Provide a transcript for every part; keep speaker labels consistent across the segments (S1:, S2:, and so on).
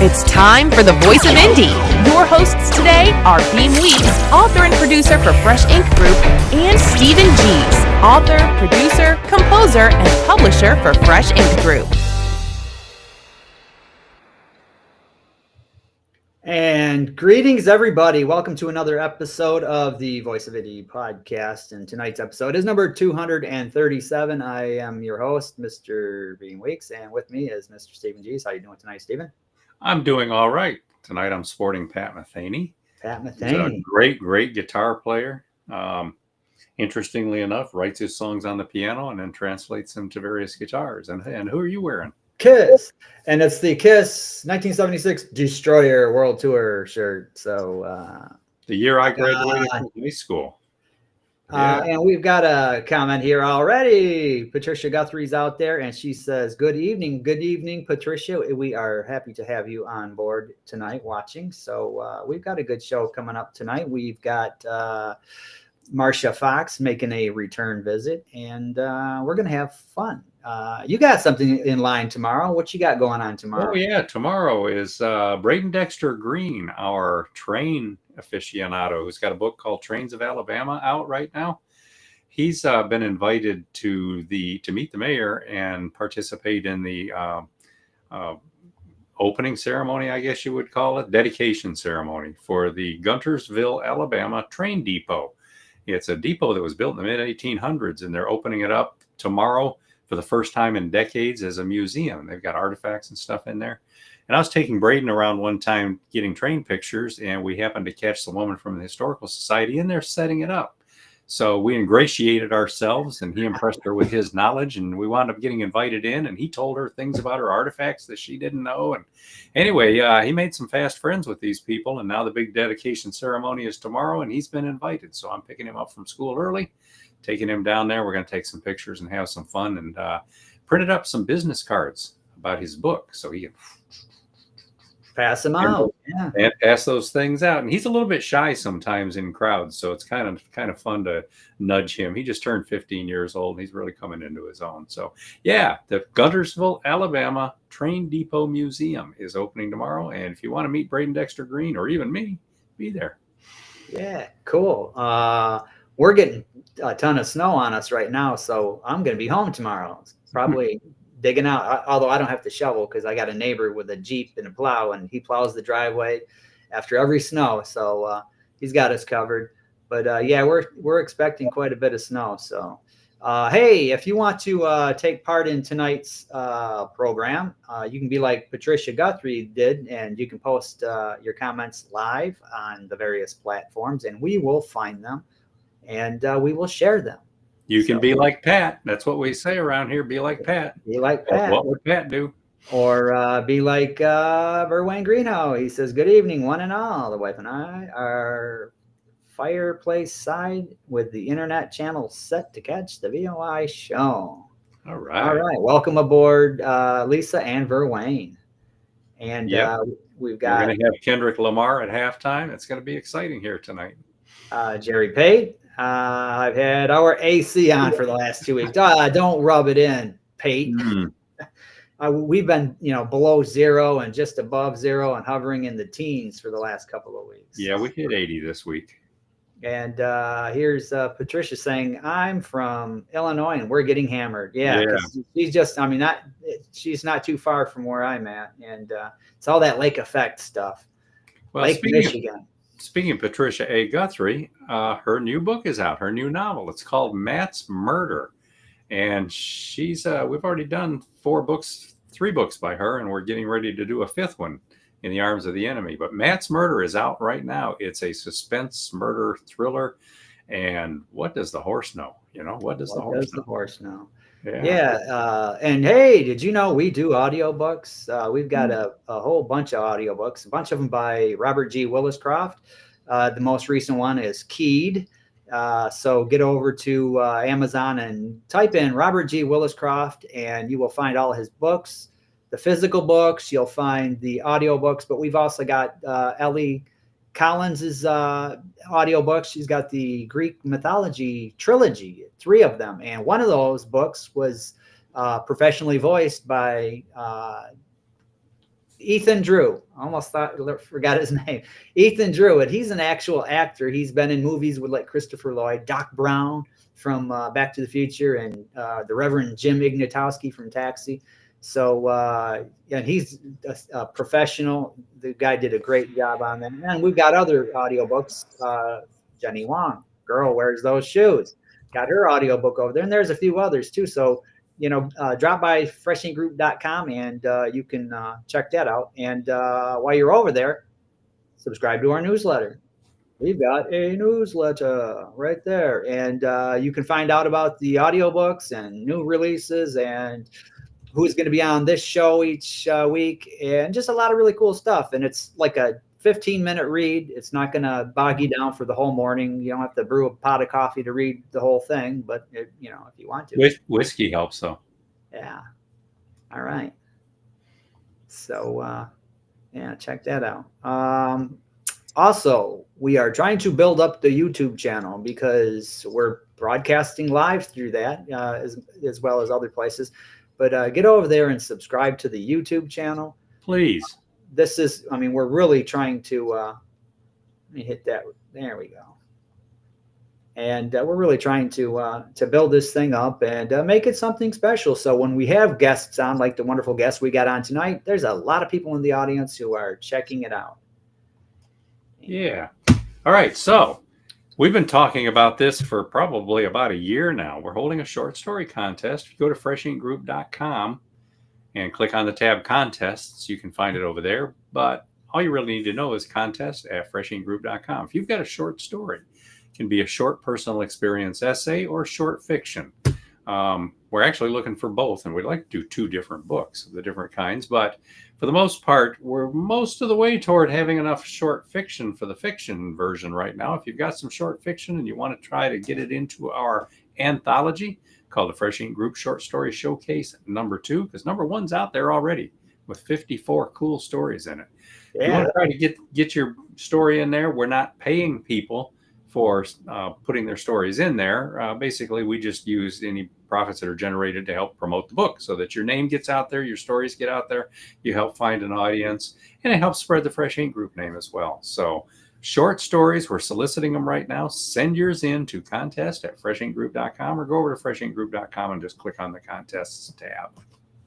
S1: It's time for the Voice of Indie. Your hosts today are Beem, author and producer for Fresh Ink Group, and Stephen Gies, author, producer, composer, and publisher for Fresh Ink Group.
S2: And greetings, everybody. Welcome to another episode of the Voice of Indie podcast. And tonight's episode is number 237. I am your host, Mr. Beem Weeks, and with me is Mr. Stephen Gies. How you doing tonight, Stephen?
S3: I'm doing all right. Tonight I'm sporting Pat Metheny.
S2: Pat Metheny.
S3: He's a great guitar player. Interestingly enough, writes his songs on the piano and then translates them to various guitars. And who are you wearing?
S2: Kiss. And it's the Kiss 1976 Destroyer World Tour shirt. So
S3: the year I graduated from high school.
S2: And we've got a comment here already. Patricia Guthrie's out there, and she says, good evening, Patricia. We are happy to have you on board tonight watching. So we've got a good show coming up tonight. We've got Marcha Fox making a return visit, and we're going to have fun. You got something in line tomorrow. What you got going on tomorrow?
S3: Oh, yeah. Tomorrow is Braden Dexter Green, our train aficionado, who's got a book called Trains of Alabama out right now. He's been invited to meet the mayor and participate in the opening ceremony, I guess you would call it, dedication ceremony for the Guntersville, Alabama train depot. It's a depot that was built in the mid-1800s, and they're opening it up tomorrow for the first time in decades as a museum. They've got artifacts and stuff in there. And I was taking Braden around one time getting train pictures, and we happened to catch the woman from the Historical Society in there setting it up. So we ingratiated ourselves, and he impressed her with his knowledge, and we wound up getting invited in, and he told her things about her artifacts that she didn't know. And anyway, he made some fast friends with these people, and now the big dedication ceremony is tomorrow, and he's been invited. So I'm picking him up from school early, taking him down there. We're going to take some pictures and have some fun, and printed up some business cards about his book so he can
S2: pass them out,
S3: and pass those things out. And he's a little bit shy sometimes in crowds, so it's kind of fun to nudge him. He just turned 15 years old, and he's really coming into his own. So yeah, the Guntersville, Alabama Train Depot Museum is opening tomorrow, and if you want to meet Braden Dexter Green or even me, be there.
S2: Yeah, cool. We're getting a ton of snow on us right now, so I'm going to be home tomorrow. Probably digging out, although I don't have to shovel because I got a neighbor with a Jeep and a plow, and he plows the driveway after every snow. So he's got us covered. But yeah, we're expecting quite a bit of snow. So hey, if you want to take part in tonight's program, you can be like Patricia Guthrie did, and you can post your comments live on the various platforms, and we will find them and we will share them.
S3: You can be like Pat. That's what we say around here. Be like Pat.
S2: Be like Pat.
S3: What would Pat do?
S2: Or be like Verwayne Greenhow. He says, good evening, one and all. The wife and I are fireplace side with the internet channel set to catch the VOI show.
S3: All right.
S2: All right. Welcome aboard, Lisa and Verwayne. And we're going
S3: to have Kendrick Lamar at halftime. It's going to be exciting here tonight.
S2: Jerry Pate. I've had our AC on for the last 2 weeks. Don't rub it in, Pate. We've been, below zero and just above zero and hovering in the teens for the last couple of weeks.
S3: Yeah, we hit 80 this week.
S2: And here's Patricia saying, I'm from Illinois and we're getting hammered. Yeah. She's just, she's not too far from where I'm at. And it's all that lake effect stuff.
S3: Well,
S2: Lake Michigan.
S3: Speaking of Patricia A. Guthrie, her new book is out, her new novel. It's called Matt's Murder. And she's, we've already done 3 books by her, and we're getting ready to do a 5th one, In the Arms of the Enemy. But Matt's Murder is out right now. It's a suspense murder thriller. And what does the horse know? What does the horse know? Yeah.
S2: And hey, did you know we do audiobooks? We've got a whole bunch of audiobooks, a bunch of them by Robert G. Williscroft. The most recent one is Keyed. So get over to Amazon and type in Robert G. Williscroft, and you will find all his books, the physical books. You'll find the audiobooks, but we've also got Ellie Collins's audiobooks. She's got the Greek mythology trilogy, 3 of them. And one of those books was professionally voiced by Ethan Drew. Almost forgot his name. Ethan Drew. And he's an actual actor. He's been in movies with like Christopher Lloyd, Doc Brown from Back to the Future, and the Reverend Jim Ignatowski from Taxi. So, and he's a professional. The guy did a great job on that. And we've got other audiobooks. Jenny Wong, Girl Wears Those Shoes. Got her audiobook over there. And there's a few others too. So, drop by freshinkgroup.com and you can check that out. And while you're over there, subscribe to our newsletter. We've got a newsletter right there. And you can find out about the audiobooks and new releases and who's going to be on this show each week, and just a lot of really cool stuff. And it's like a 15-minute read. It's not going to bog you down for the whole morning. You don't have to brew a pot of coffee to read the whole thing, but if you want to.
S3: Whiskey helps, though.
S2: Yeah. All right. So, check that out. Also, we are trying to build up the YouTube channel because we're broadcasting live through that as well as other places. But get over there and subscribe to the YouTube channel.
S3: Please.
S2: We're really trying to, let me hit that. There we go. And we're really trying to build this thing up and make it something special. So when we have guests on, like the wonderful guest we got on tonight, there's a lot of people in the audience who are checking it out.
S3: Yeah. All right. So we've been talking about this for probably about a year now. We're holding a short story contest. If you go to freshinkgroup.com and click on the tab contests, you can find it over there. But all you really need to know is contest at freshinkgroup.com. If you've got a short story, it can be a short personal experience essay or short fiction. We're actually looking for both, and we'd like to do 2 different books of the different kinds. But for the most part, we're most of the way toward having enough short fiction for the fiction version right now. If you've got some short fiction and you want to try to get it into our anthology called the Fresh Ink Group Short Story Showcase #2, because #1's out there already with 54 cool stories in it.
S2: Yeah.
S3: If you want to try to get your story in there, we're not paying people for putting their stories in there. Basically, we just use any profits that are generated to help promote the book so that your name gets out there, your stories get out there, you help find an audience, and it helps spread the Fresh Ink Group name as well. So short stories, we're soliciting them right now. Send yours in to contest at freshinkgroup.com or go over to freshinkgroup.com and just click on the contests tab.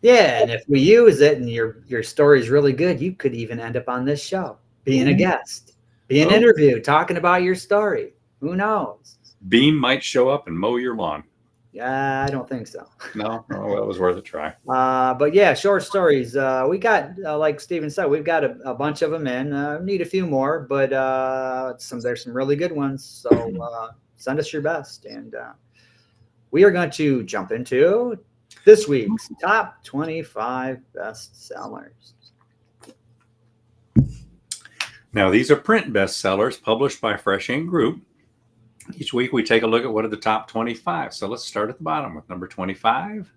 S2: Yeah, and if we use it and your story is really good, you could even end up on this show, being a guest, being interviewed, talking about your story. Who knows?
S3: Beem might show up and mow your lawn.
S2: Yeah, I don't think so.
S3: No, well, it was worth a try.
S2: But yeah, short stories. We got, like Steven said, we've got a bunch of them in. Need a few more, but there's some really good ones. So send us your best, and we are going to jump into this week's top 25 bestsellers.
S3: Now, these are print bestsellers published by Fresh Ink Group. Each week we take a look at what are the top 25. So let's start at the bottom with number 25.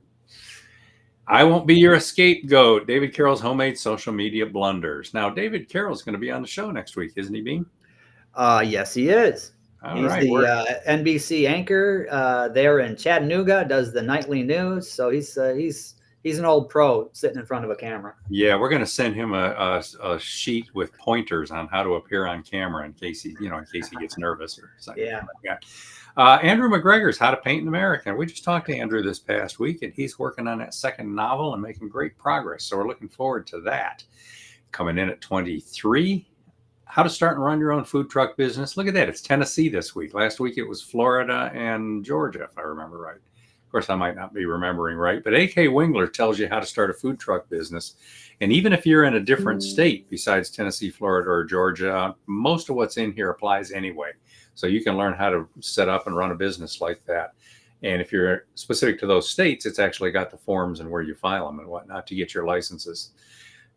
S3: I Won't Be Your Scapegoat, David Carroll's Homemade Social Media Blunders. Now, David Carroll's going to be on the show next week, isn't he, Beam?
S2: Yes, he is. He's the NBC anchor there in Chattanooga, does the nightly news. So he's an old pro sitting in front of a camera. Yeah,
S3: we're going to send him a sheet with pointers on how to appear on camera in case he gets nervous or something.
S2: Yeah.
S3: Like that. Andrew McGregor's How to Paint in America. We just talked to Andrew this past week, and he's working on that second novel and making great progress. So we're looking forward to that. Coming in at 23, How to Start and Run Your Own Food Truck Business. Look at that. It's Tennessee this week. Last week it was Florida and Georgia, if I remember right. Of course, I might not be remembering right, but A.K. Wingler tells you how to start a food truck business. And even if you're in a different state besides Tennessee, Florida, or Georgia, most of what's in here applies anyway. So you can learn how to set up and run a business like that. And if you're specific to those states, it's actually got the forms and where you file them and whatnot to get your licenses.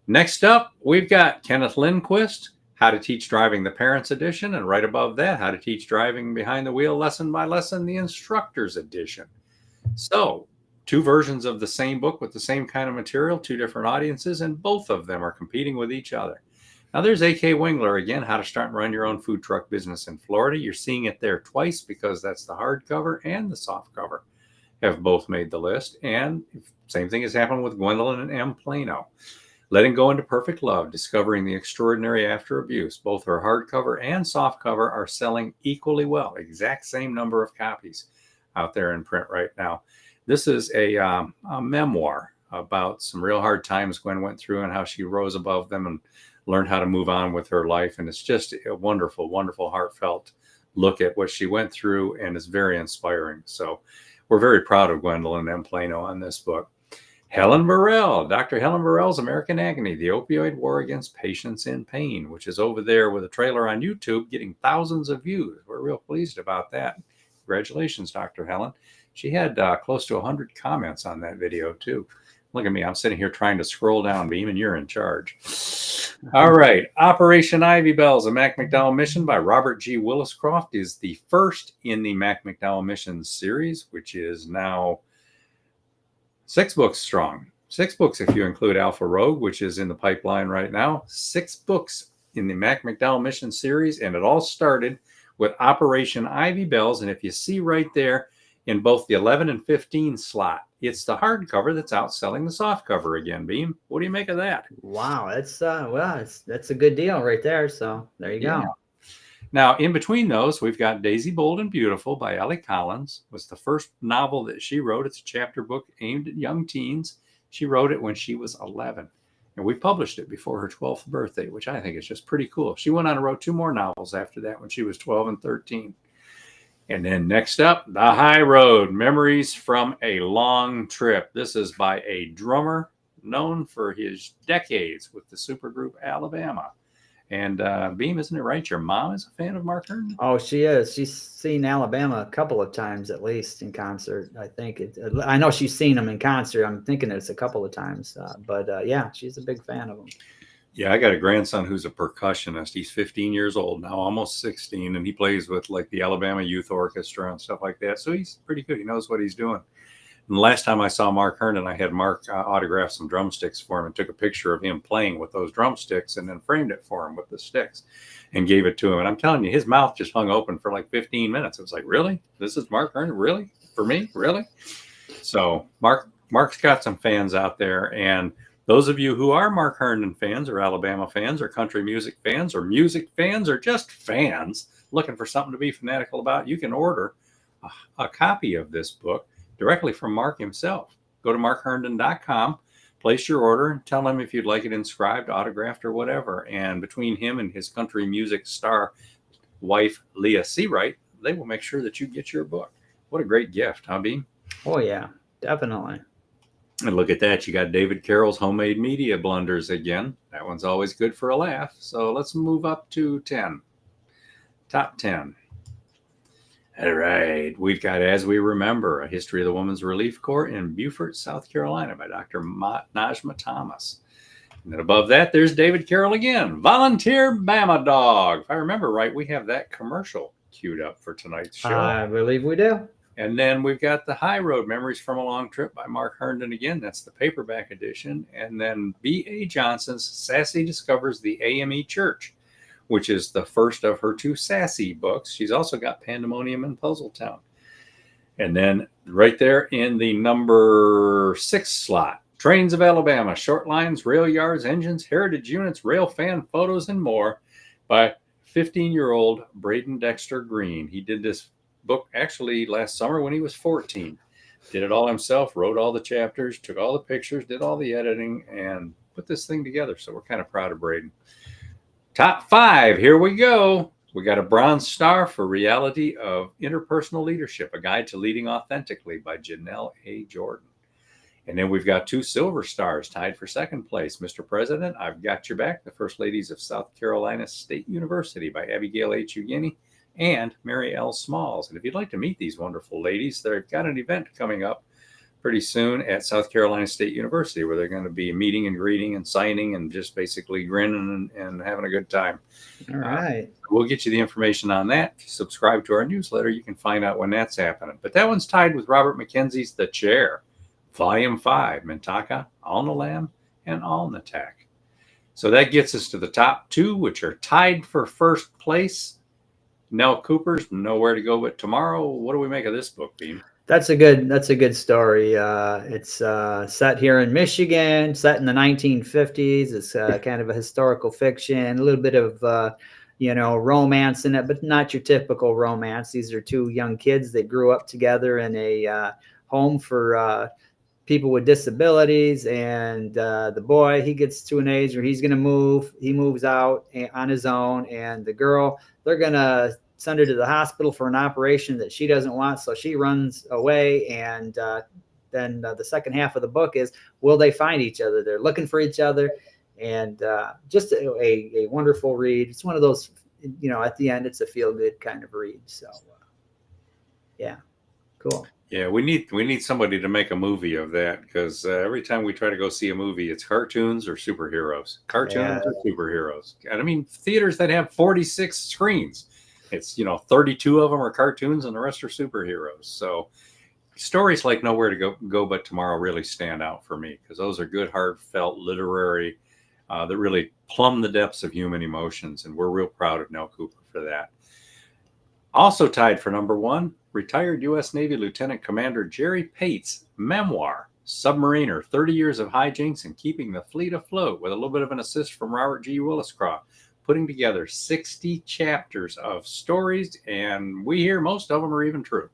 S3: Next up, we've got Kenneth Lindquist, How to Teach Driving the Parents Edition. And right above that, How to Teach Driving Behind the Wheel Lesson by Lesson, the Instructor's Edition. So 2 versions of the same book with the same kind of material, 2 different audiences, and both of them are competing with each other. Now there's A.K. Wingler again, How to Start and Run Your Own Food Truck Business in Florida. You're seeing it there twice because that's the hardcover and the softcover have both made the list. And same thing has happened with Gwendolyn and M. Plano. Letting Go into Perfect Love, Discovering the Extraordinary After Abuse. Both her hardcover and softcover are selling equally well. Exact same number of copies out there in print right now. This is a memoir about some real hard times Gwen went through and how she rose above them and learned how to move on with her life. And it's just a wonderful, wonderful, heartfelt look at what she went through, and it's very inspiring. So we're very proud of Gwendolyn M. Plano on this book. Helen Burrell, Dr. Helen Burrell's American Agony, The Opioid War Against Patients in Pain, which is over there with a trailer on YouTube getting thousands of views. We're real pleased about that. Congratulations, Dr. Helen. She had close to 100 comments on that video, too. Look at me. I'm sitting here trying to scroll down, Beem, and you're in charge. All right. Operation Ivy Bells, a Mac McDowell mission by Robert G. Williscroft, is the first in the Mac McDowell missions series, which is now 6 books strong. 6 books if you include Alpha Rogue, which is in the pipeline right now. 6 books in the Mac McDowell mission series, and it all started with Operation Ivy Bells. And if you see right there in both the 11 and 15 slot, it's the hardcover that's outselling the softcover again, Beem. What do you make of that?
S2: Wow, that's that's a good deal right there. So there you go.
S3: Now, in between those, we've got Daisy Bold and Beautiful by Ellie Collins. It was the first novel that she wrote. It's a chapter book aimed at young teens. She wrote it when she was 11. And we published it before her 12th birthday, which I think is just pretty cool. She went on and wrote 2 more novels after that when she was 12 and 13. And then next up, The High Road, Memories from a Long Trip. This is by a drummer known for his decades with the supergroup Alabama. And Beem, isn't it right? Your mom is a fan of Mark Herndon?
S2: Oh, she is. She's seen Alabama a couple of times at least in concert. I think I know she's seen them in concert. I'm thinking it's a couple of times. But yeah, she's a big fan of them.
S3: Yeah, I got a grandson who's a percussionist. He's 15 years old now, almost 16, and he plays with like the Alabama Youth Orchestra and stuff like that. So he's pretty good. He knows what he's doing. And the last time I saw Mark Herndon, I had Mark autograph some drumsticks for him and took a picture of him playing with those drumsticks and then framed it for him with the sticks and gave it to him. And I'm telling you, his mouth just hung open for like 15 minutes. It was like, really? This is Mark Herndon? Really? For me? Really? So Mark's got some fans out there. And those of you who are Mark Herndon fans or Alabama fans or country music fans or just fans looking for something to be fanatical about, you can order a copy of this book directly from Mark himself. Go to markherndon.com, place your order, and tell him if you'd like it inscribed, autographed, or whatever. And between him and his country music star wife, Leah Seawright, they will make sure that you get your book. What a great gift, huh, Beem?
S2: Oh, yeah, definitely.
S3: And look at that. You got David Carroll's Homemade Media Blunders again. That one's always good for a laugh. So let's move up to 10. Top 10. All right. We've got As We Remember, A History of the Women's Relief Corps in Beaufort, South Carolina by Dr. Najma Thomas. And then above that, there's David Carroll again. Volunteer Bama Dog. If I remember right, we have that commercial queued up for tonight's show.
S2: I believe we do.
S3: And then we've got The High Road, Memories from a Long Trip by Mark Herndon again. That's the paperback edition. And then B.A. Johnson's Sassy Discovers the AME Church, which is the first of her 2 Sassy books. She's also got Pandemonium and Puzzle Town. And then right there in the number 6 slot, Trains of Alabama, Short Lines, Rail Yards, Engines, Heritage Units, Rail Fan Photos, and More by 15-year-old Braden Dexter Green. He did this book actually last summer when he was 14. Did it all himself, wrote all the chapters, took all the pictures, did all the editing, and put this thing together. So we're kind of proud of Braden. Top 5, here we go. We got a Bronze Star for Reality of Interpersonal Leadership, A Guide to Leading Authentically by Janelle A. Jordan. And then we've got 2 Silver Stars tied for second place. Mr. President, I've Got Your Back, The First Ladies of South Carolina State University by Abigail H. Ugini and Mary L. Smalls. And if you'd like to meet these wonderful ladies, they've got an event coming up pretty soon at South Carolina State University where they're going to be meeting and greeting and signing and just basically grinning and having a good time.
S2: All right.
S3: We'll get you the information on that. If you subscribe to our newsletter, you can find out when that's happening. But that one's tied with Robert McKenzie's The Chair, Volume 5, Mintaka, Alnalam, and Alnatak. So that gets us to the top 2, which are tied for first place. Nell Cooper's Nowhere to Go But Tomorrow. What do we make of this book, Beem?
S2: That's a good story. It's set here in Michigan, set in the 1950s. It's kind of a historical fiction, a little bit of romance in it, but not your typical romance. These are two young kids that grew up together in a home for people with disabilities, and the boy, he gets to an age where he's going to move. He moves out on his own, and the girl, they're going to send her to the hospital for an operation that she doesn't want, so she runs away. And then the second half of the book is, will they find each other? They're looking for each other, and just a wonderful read. It's one of those, at the end, it's a feel-good kind of read. So yeah, cool.
S3: Yeah, we need somebody to make a movie of that, because every time we try to go see a movie, it's cartoons or superheroes. Cartoons or superheroes. And I mean, theaters that have 46 screens, it's 32 of them are cartoons and the rest are superheroes. So stories like Nowhere to Go But Tomorrow really stand out for me, because those are good, heartfelt, literary that really plumb the depths of human emotions, and we're real proud of Nell Cooper for that. Also tied for number one, retired U.S. Navy Lieutenant Commander Jerry Pate's memoir, Submariner, 30 Years of Hijinks and Keeping the Fleet Afloat, with a little bit of an assist from Robert G. Williscroft, putting together 60 chapters of stories, and we hear most of them are even true.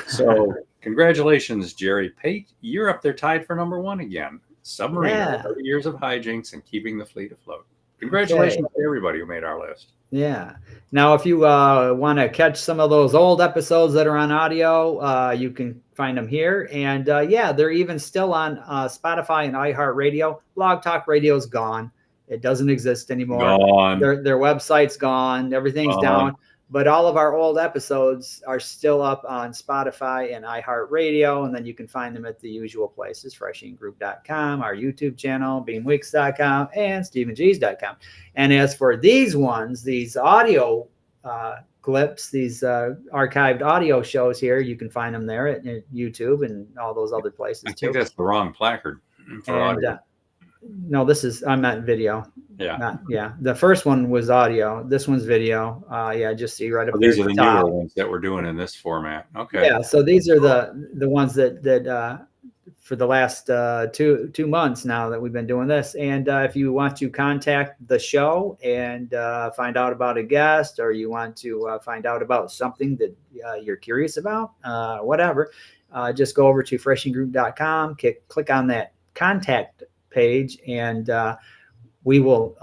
S3: So congratulations, Jerry Pate. You're up there tied for number one again. Submariner, 30 Years of Hijinks and Keeping the Fleet Afloat. Congratulations to everybody who made our list.
S2: Yeah. Now, if you want to catch some of those old episodes that are on audio, you can find them here. And they're even still on Spotify and iHeartRadio. Blog Talk Radio is gone. It doesn't exist anymore.
S3: Gone.
S2: Their website's gone. Everything's down. But all of our old episodes are still up on Spotify and iHeartRadio, and then you can find them at the usual places: freshinkgroup.com, our YouTube channel, beamweeks.com, and stephengs.com. And as for these ones, these audio clips, these archived audio shows here, you can find them there at YouTube and all those other places.
S3: I think that's the wrong placard for audio.
S2: No, I'm not video.
S3: Yeah.
S2: The first one was audio. This one's video. Just see right up there.
S3: These are the newer ones that we're doing in this format. Okay.
S2: Yeah. So these are the ones that for the last 2 months now that we've been doing this. And if you want to contact the show and find out about a guest, or you want to find out about something that you're curious about, whatever, just go over to freshinkgroup.com, click on that contact page, and we will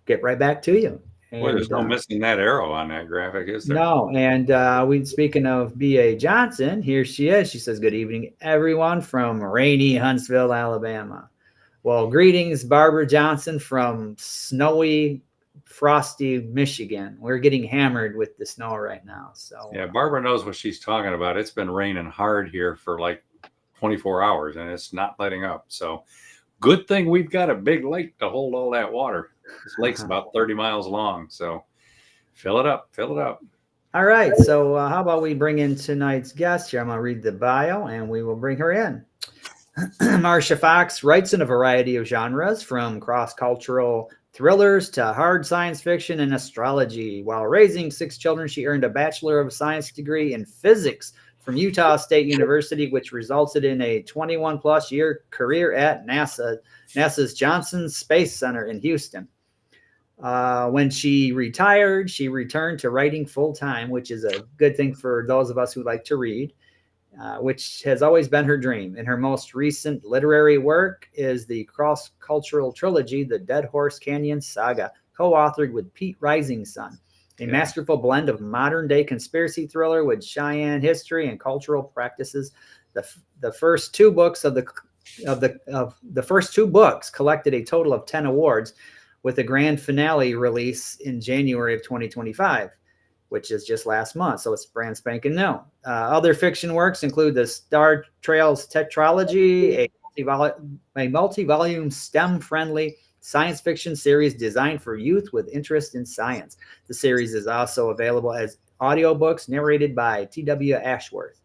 S2: get right back to you. And,
S3: well, there's no missing that arrow on that graphic, is there?
S2: No. And speaking of B.A. Johnson, here she is. She says, "Good evening, everyone, from rainy Huntsville, Alabama." Well, greetings, Barbara Johnson, from snowy, frosty Michigan. We're getting hammered with the snow right now. So
S3: yeah, Barbara knows what she's talking about. It's been raining hard here for like 24 hours, and it's not letting up. So good thing we've got a big lake to hold all that water. This lake's about 30 miles long, so fill it up.
S2: All right, so how about we bring in tonight's guest here? I'm going to read the bio, and we will bring her in. Marcha Fox writes in a variety of genres, from cross-cultural thrillers to hard science fiction and astrology. While raising 6 children, she earned a Bachelor of Science degree in physics from Utah State University, which resulted in a 21-plus year career at NASA's Johnson Space Center in Houston. When she retired, she returned to writing full-time, which is a good thing for those of us who like to read, which has always been her dream. And her most recent literary work is the cross-cultural trilogy, The Dead Horse Canyon Saga, co-authored with Pete Risingson. A masterful blend of modern-day conspiracy thriller with Cheyenne history and cultural practices. The first 2 books of the first 2 books collected a total of 10 awards, with a grand finale release in January of 2025, which is just last month. So it's brand spanking new. Other fiction works include the Star Trails tetralogy, a multi-volume STEM-friendly science fiction series designed for youth with interest in science. The series is also available as audiobooks narrated by T.W. Ashworth.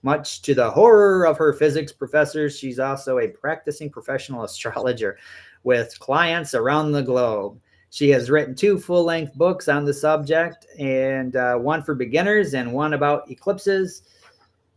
S2: Much to the horror of her physics professors, she's also a practicing professional astrologer with clients around the globe. She has written 2 full-length books on the subject, and one for beginners and one about eclipses.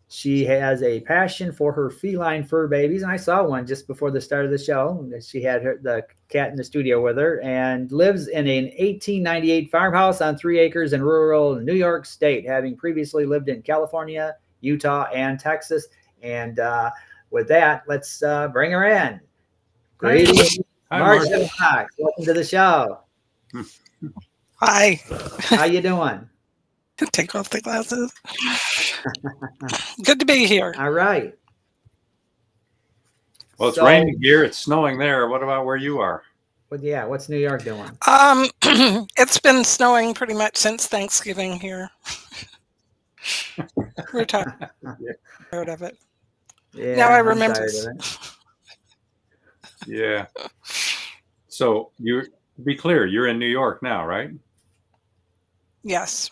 S2: She has a passion for her feline fur babies, and I saw one just before the start of the show. She had the cat in the studio with her, and lives in an 1898 farmhouse on 3 acres in rural New York State, having previously lived in California, Utah, and Texas. And with that, let's bring her in. Greetings, Marcha Fox. Welcome to the show.
S4: Hi.
S2: How you doing?
S4: Take off the glasses. Good to be here.
S2: All right.
S3: Well, it's raining here. It's snowing there. What about where you are?
S2: Well, yeah. What's New York doing?
S4: It's been snowing pretty much since Thanksgiving here. We're tired of it.
S2: Yeah,
S4: now I
S2: I'm
S4: remember.
S2: tired of it.
S3: Yeah. So to be clear, you're in New York now, right?
S4: Yes.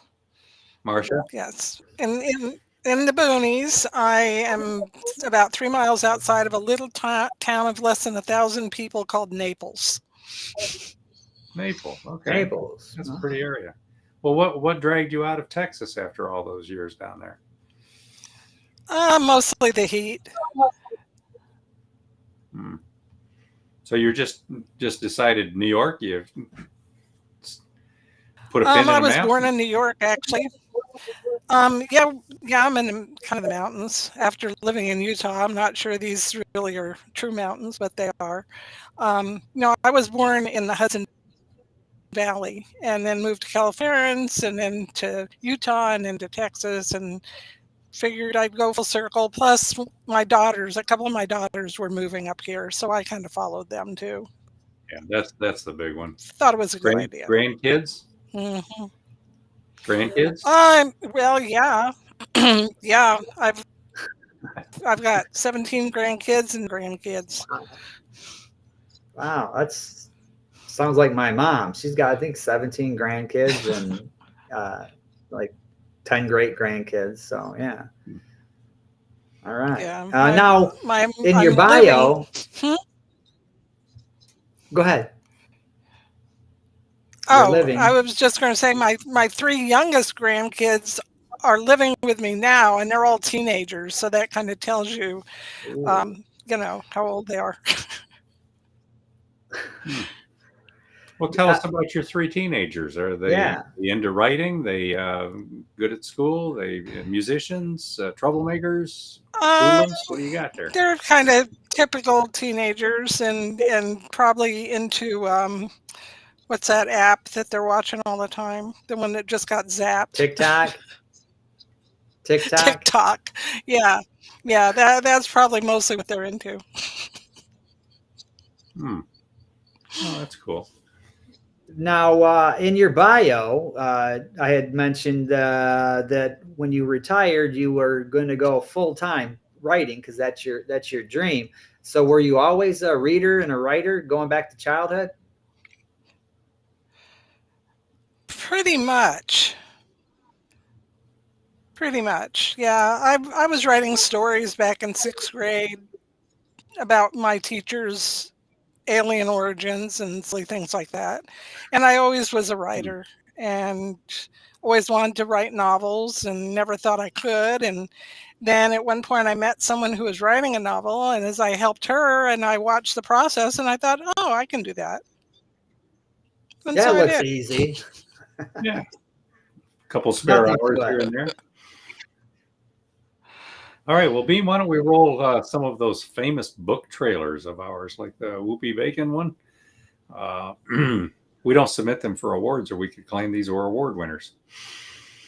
S3: Marcia?
S4: Yes. In the boonies, I am about 3 miles outside of a little town of less than 1,000 people called Naples.
S3: Naples. Okay.
S2: Naples.
S3: That's a pretty area. Well, what dragged you out of Texas after all those years down there?
S4: Mostly the heat.
S3: So you're just decided New York? You put a pin in the
S4: I was
S3: map?
S4: born in New York, actually. Yeah, I'm in kind of the mountains. After living in Utah, I'm not sure these really are true mountains, but they are. I was born in the Hudson Valley, and then moved to California, and then to Utah, and then to Texas, and figured I'd go full circle. Plus, a couple of my daughters were moving up here, so I kind of followed them too.
S3: Yeah, that's the big one.
S4: Thought it was a good idea.
S3: Grandkids?
S4: Mm-hmm.
S3: Grandkids?
S4: Well, yeah. Yeah, I've got 17 grandkids and grandkids.
S2: Wow, that's sounds like my mom. She's got, I think, 17 grandkids and like 10 great grandkids. So yeah. All right.
S4: Yeah.
S2: Now, in your bio, go ahead.
S4: I was just going to say my 3 youngest grandkids are living with me now, and they're all teenagers. So that kind of tells you, how old they are.
S3: Well, tell us about your 3 teenagers. Are they into writing? They good at school? They musicians? Troublemakers? What do you got there?
S4: They're kind of typical teenagers, and probably into what's that app that they're watching all the time? The one that just got zapped.
S2: TikTok.
S4: TikTok. Yeah. That's probably mostly what they're into.
S3: Oh, that's cool.
S2: Now, in your bio, I had mentioned that when you retired, you were going to go full time writing because that's your dream. So, were you always a reader and a writer going back to childhood?
S4: Pretty much. Yeah, I was writing stories back in 6th grade about my teacher's alien origins and silly things like that. And I always was a writer and always wanted to write novels and never thought I could. And then at one point I met someone who was writing a novel, and as I helped her and I watched the process, and I thought, oh, I can do that. And
S2: that
S4: so
S2: looks easy.
S3: Yeah. A couple spare hours here and there. All right. Well, Beem, why don't we roll some of those famous book trailers of ours, like the Whoopi Bacon one? We don't submit them for awards, or we could claim these were award winners.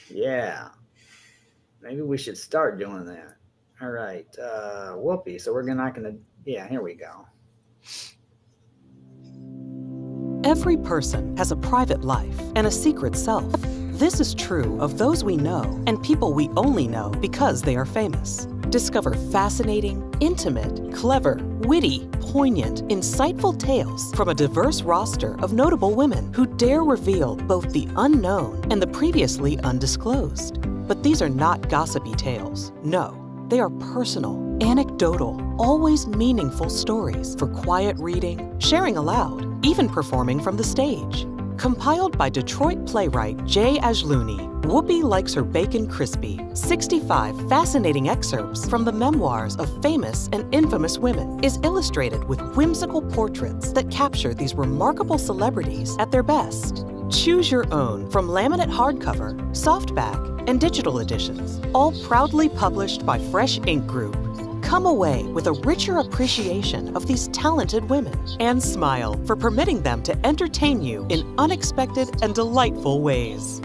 S3: Yeah.
S2: Maybe we should start doing that. All right. Whoopi. So we're not going to. Yeah, here we go.
S5: Every person has a private life and a secret self. This is true of those we know and people we only know because they are famous. Discover fascinating, intimate, clever, witty, poignant, insightful tales from a diverse roster of notable women who dare reveal both the unknown and the previously undisclosed. But these are not gossipy tales. No, they are personal, anecdotal, always meaningful stories for quiet reading, sharing aloud, even performing from the stage. Compiled by Detroit playwright Jay Ajluni, Whoopi Likes Her Bacon Crispy, 65 fascinating excerpts from the memoirs of famous and infamous women, is illustrated with whimsical portraits that capture these remarkable celebrities at their best. Choose your own from laminate hardcover, softback, and digital editions, all proudly published by Fresh Ink Group. Come away with a richer appreciation of these talented women and smile for permitting them to entertain you in unexpected and delightful ways.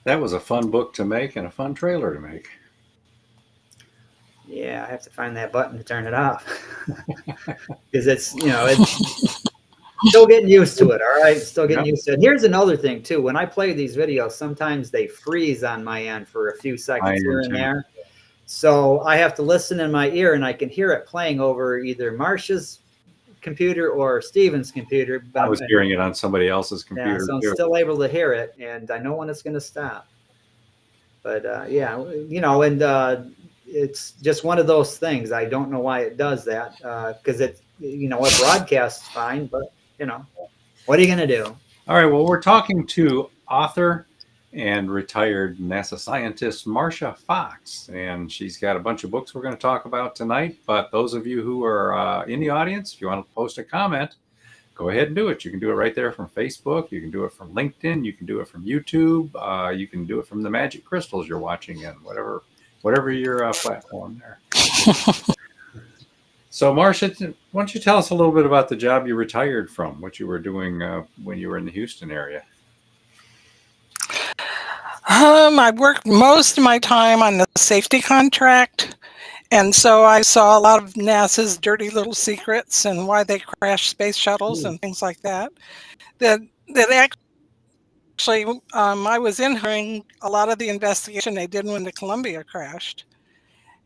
S3: That was a fun book to make and a fun trailer to make.
S2: Yeah, I have to find that button to turn it off because it's, it's still getting used to it. All right, still getting used to it. Here's another thing too. When I play these videos, sometimes they freeze on my end for a few seconds here and there. So I have to listen in my ear, and I can hear it playing over either Marcia's computer or Steven's computer.
S3: I was hearing it on somebody else's computer.
S2: Yeah, so I'm still able to hear it, and I know when it's going to stop. But it's just one of those things. I don't know why it does that, because it broadcasts fine, but what are you going to do?
S3: All right. Well, we're talking to author and retired NASA scientist Marcha Fox, and she's got a bunch of books we're going to talk about tonight. But those of you who are in the audience, if you want to post a comment, go ahead and do it. You can do it right there from Facebook. You can do it from LinkedIn. You can do it from YouTube. You can do it from the Magic Crystals you're watching in, whatever your platform there. So, Marcia, why don't you tell us a little bit about the job you retired from, what you were doing when you were in the Houston area?
S4: I worked most of my time on the safety contract, and so I saw a lot of NASA's dirty little secrets and why they crash space shuttles and things like that. That actually, I was in during a lot of the investigation they did when the Columbia crashed,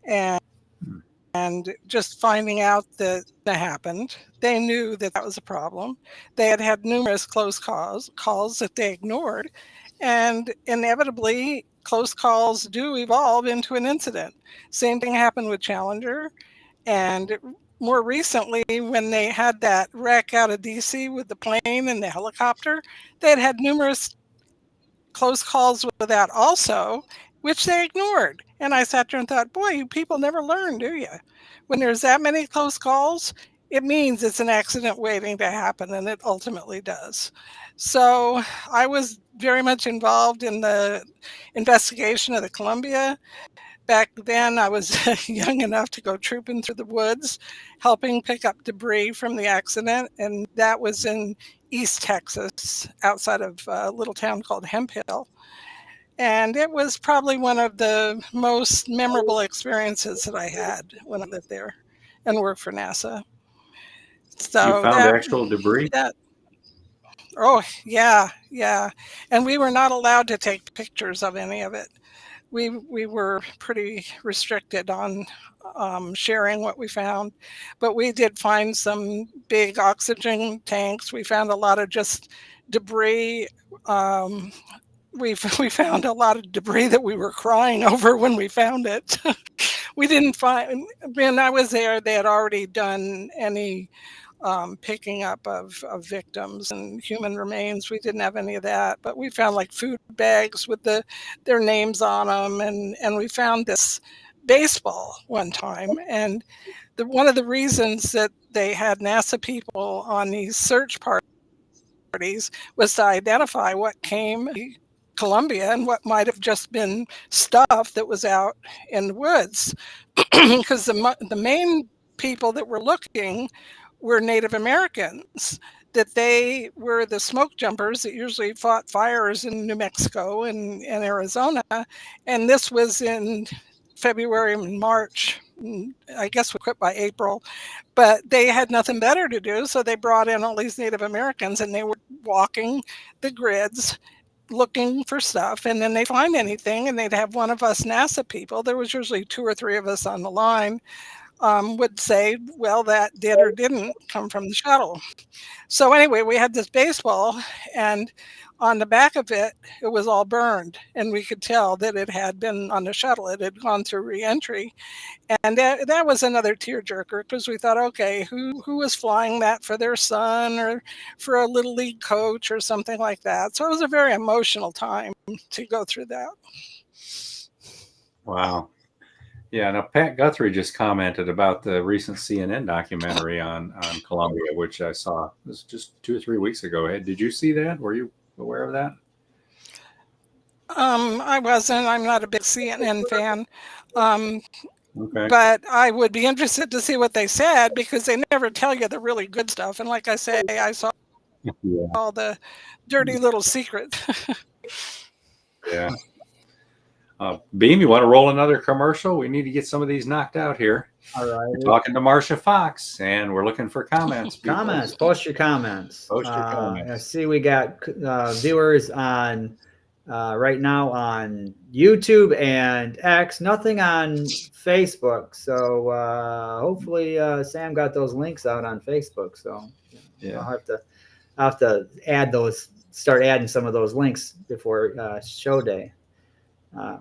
S4: and just finding out that happened. They knew that was a problem. They had numerous close calls that they ignored. And inevitably, close calls do evolve into an incident. Same thing happened with Challenger. And more recently, when they had that wreck out of DC with the plane and the helicopter, they had numerous close calls with that also, which they ignored. And I sat there and thought, boy, you people never learn, do you? When there's that many close calls, it means it's an accident waiting to happen, and it ultimately does. So I was very much involved in the investigation of the Columbia. Back then, I was young enough to go trooping through the woods, helping pick up debris from the accident, and that was in East Texas, outside of a little town called Hemphill. And it was probably one of the most memorable experiences that I had when I lived there and worked for NASA. So
S3: you found actual debris?
S4: Oh, yeah. And we were not allowed to take pictures of any of it. We were pretty restricted on sharing what we found. But we did find some big oxygen tanks. We found a lot of just debris. We found a lot of debris that we were crying over when we found it. We didn't find, when I was there, they had already done any picking up of victims and human remains. We didn't have any of that, but we found like food bags with their names on them, and we found this baseball one time. And one of the reasons that they had NASA people on these search parties was to identify what came Columbia and what might have just been stuff that was out in the woods, because the main people that were looking were Native Americans, that they were the smoke jumpers that usually fought fires in New Mexico and Arizona. And this was in February and March. I guess we quit by April, but they had nothing better to do. So they brought in all these Native Americans, and they were walking the grids looking for stuff, and then they find anything, and they'd have one of us NASA people. There was usually 2 or 3 of us on the line, would say, well, that did or didn't come from the shuttle. So anyway, we had this baseball, and on the back of it, it was all burned, and we could tell that it had been on the shuttle. It had gone through reentry, and that was another tearjerker because we thought, okay, who was flying that for their son or for a little league coach or something like that. So it was a very emotional time to go through that.
S3: Wow. Yeah. Now, Pat Guthrie just commented about the recent CNN documentary on Columbia, which I saw. It was just 2 or 3 weeks ago. Did you see that? Were you aware of that?
S4: I wasn't. I'm not a big CNN fan.
S3: Okay.
S4: But I would be interested to see what they said because they never tell you the really good stuff. And like I say, I saw
S3: Yeah.
S4: all the dirty little secret.
S3: Yeah. Beem, you want to roll another commercial? We need to get some of these knocked out here.
S2: All right.
S3: We're talking to Marcha Fox, and we're looking for comments. People.
S2: Comments. Post your comments.
S3: Post your comments.
S2: I see we got viewers on right now on YouTube and X. Nothing on Facebook. So hopefully Sam got those links out on Facebook. So
S3: Yeah.
S2: I'll have to add those. Start adding some of those links before show day.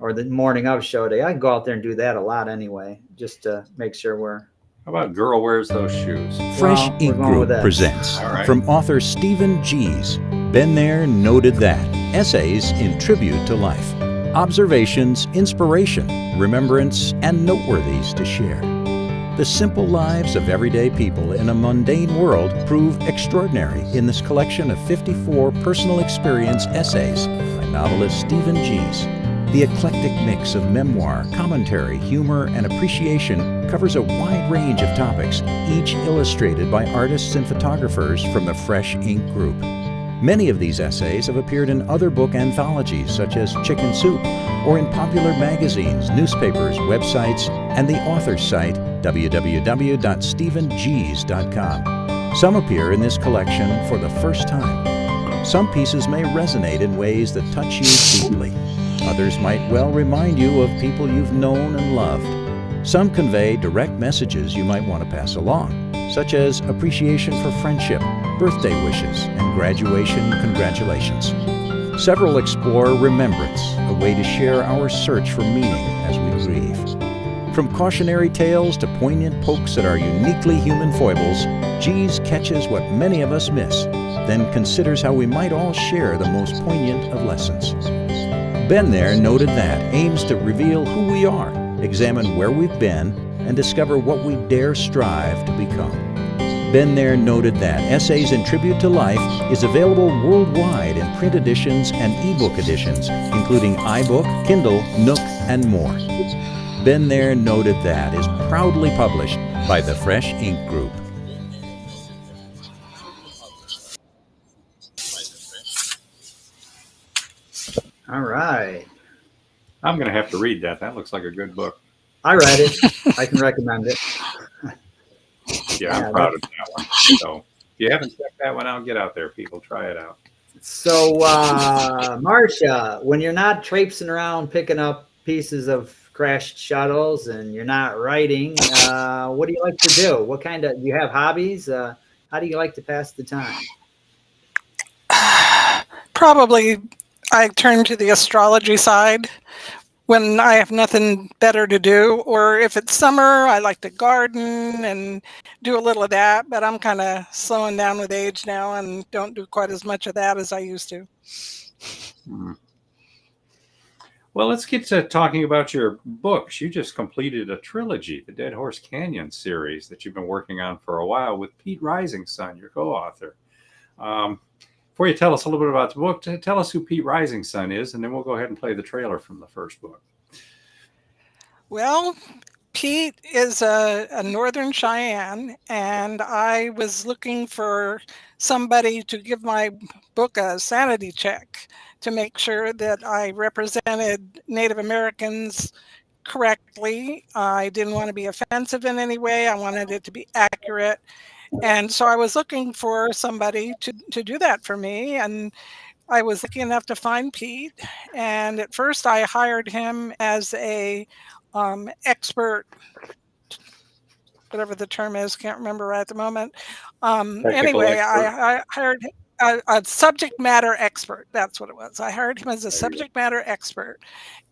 S2: Or the morning of show day. I can go out there and do that a lot anyway, just to make sure we're.
S3: How about Girl Wears Those Shoes?
S6: Fresh
S2: Well,
S6: Ink
S2: we're going
S6: Group
S2: with that.
S6: presents,
S3: All right.
S6: from author Stephen Gies, Been There, Noted That, essays in tribute to life, observations, inspiration, remembrance, and noteworthies to share. The simple lives of everyday people in a mundane world prove extraordinary in this collection of 54 personal experience essays by novelist Stephen Gies. The eclectic mix of memoir, commentary, humor, and appreciation covers a wide range of topics, each illustrated by artists and photographers from the Fresh Ink Group. Many of these essays have appeared in other book anthologies such as Chicken Soup, or in popular magazines, newspapers, websites, and the author's site, www.stephengies.com. Some appear in this collection for the first time. Some pieces may resonate in ways that touch you deeply. Others might well remind you of people you've known and loved. Some convey direct messages you might want to pass along, such as appreciation for friendship, birthday wishes, and graduation congratulations. Several explore remembrance, a way to share our search for meaning as we grieve. From cautionary tales to poignant pokes at our uniquely human foibles, Gies catches what many of us miss, then considers how we might all share the most poignant of lessons. Been There, Noted That aims to reveal who we are, examine where we've been, and discover what we dare strive to become. Been There, Noted That, Essays in Tribute to Life is available worldwide in print editions and ebook editions, including iBook, Kindle, Nook, and more. Been There, Noted That is proudly published by the Fresh Ink Group.
S2: All right.
S3: I'm going to have to read that. That looks like a good book.
S2: I read it. I can recommend it.
S3: Yeah, I'm proud of that one. So if you haven't checked that one out, get out there, people. Try it out.
S2: So, Marcia, when you're not traipsing around picking up pieces of crashed shuttles and you're not writing, what do you like to do? What kind of, do you have hobbies? How do you like to pass the time?
S4: Probably I turn to the astrology side when I have nothing better to do, or if it's summer, I like to garden and do a little of that, but I'm kind of slowing down with age now and don't do quite as much of that as I used to.
S3: Well, let's get to talking about your books. You just completed a trilogy, the Dead Horse Canyon series that you've been working on for a while with Pete Risingson, your co-author. Before you tell us a little bit about the book, tell us who Pete Risingson is, and then we'll go ahead and play the trailer from the first book.
S4: Well, Pete is a Northern Cheyenne, and I was looking for somebody to give my book a sanity check to make sure that I represented Native Americans correctly. I didn't want to be offensive in any way. I wanted it to be accurate. And so I was looking for somebody to do that for me. And I was lucky enough to find Pete. And at first I hired him as a expert whatever the term is, can't remember right at the moment.
S3: Technical
S4: Anyway,
S3: expert.
S4: I hired a subject matter expert. That's what it was. I hired him as a
S3: There you go.
S4: subject matter expert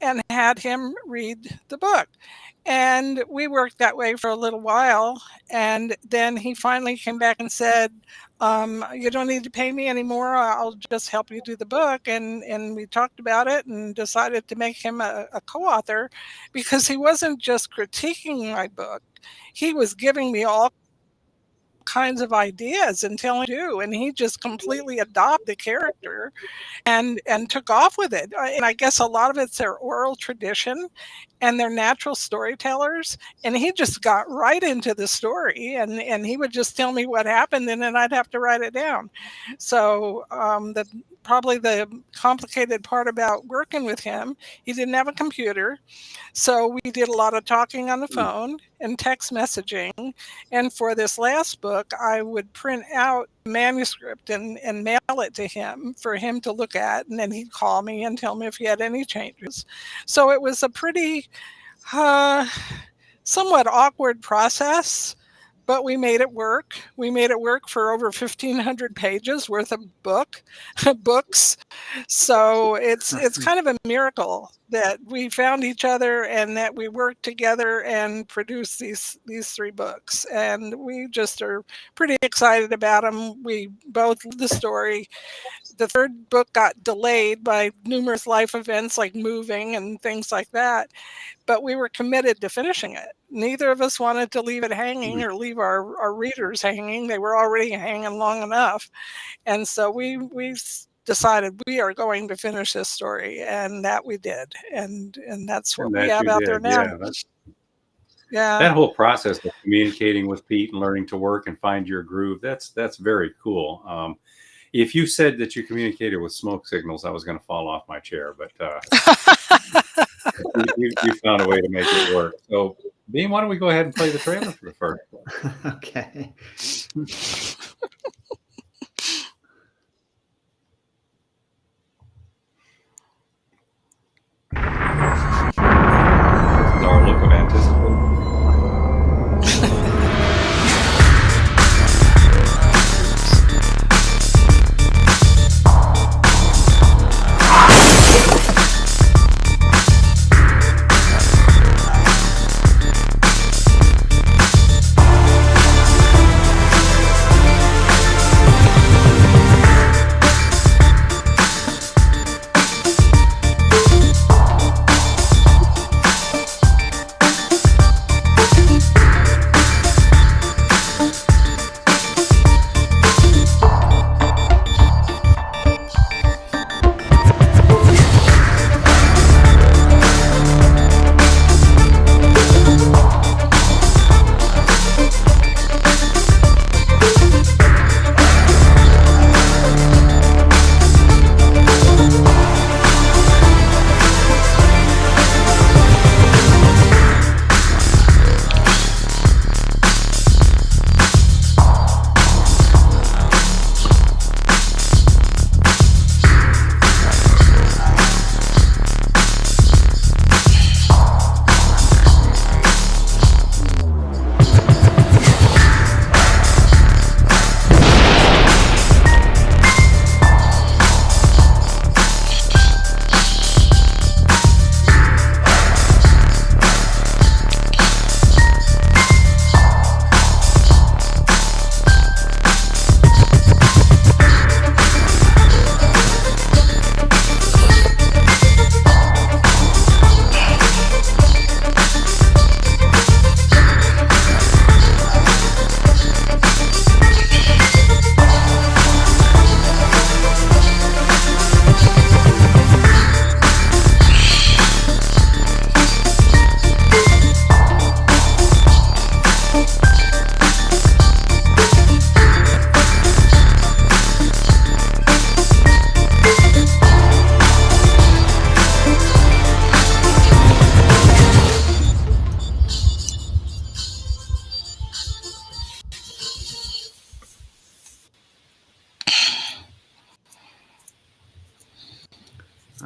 S4: and had him read the book. And we worked that way for a little while. And then he finally came back and said, you don't need to pay me anymore. I'll just help you do the book. And we talked about it and decided to make him a co-author, because he wasn't just critiquing my book. He was giving me all kinds of ideas and telling you, and he just completely adopted the character and took off with it. And I guess a lot of it's their oral tradition and they're natural storytellers. And he just got right into the story, and he would just tell me what happened, and then I'd have to write it down. So probably the complicated part about working with him, he didn't have a computer. So we did a lot of talking on the phone and text messaging. And for this last book, I would print out manuscript and mail it to him for him to look at. And then he'd call me and tell me if he had any changes. So it was a pretty somewhat awkward process, but we made it work. We made it work for over 1,500 pages worth of books. So it's kind of a miracle that we found each other and that we worked together and produced these 3 books. And we just are pretty excited about them. We both love the story. The 3rd book got delayed by numerous life events like moving and things like that, but we were committed to finishing it. Neither of us wanted to leave it hanging or leave our readers hanging. They were already hanging long enough. And so we decided we are going to finish this story, and that we did. And that's what we have out there now.
S3: Yeah, that whole process of communicating with Pete and learning to work and find your groove, that's very cool. If you said that you communicated with smoke signals, I was going to fall off my chair, but you found a way to make it work. So, Beem, why don't we go ahead and play the trailer for the first one?
S2: Okay.
S3: This is our look of anticipation.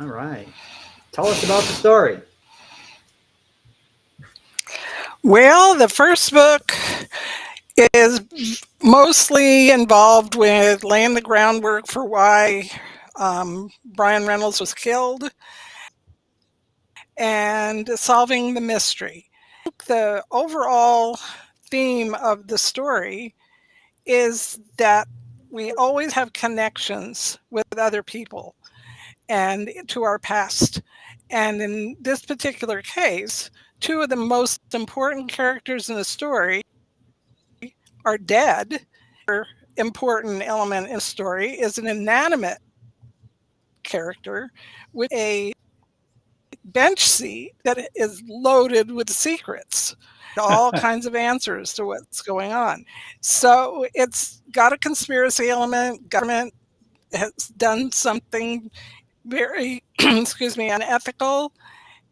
S2: All right. Tell us about the story.
S4: Well, the first book is mostly involved with laying the groundwork for why Brian Reynolds was killed and solving the mystery. The overall theme of the story is that we always have connections with other people and to our past. And in this particular case, two of the most important characters in the story are dead. Another important element in the story is an inanimate character with a bench seat that is loaded with secrets, all kinds of answers to what's going on. So it's got a conspiracy element. Government has done something very, excuse me, unethical,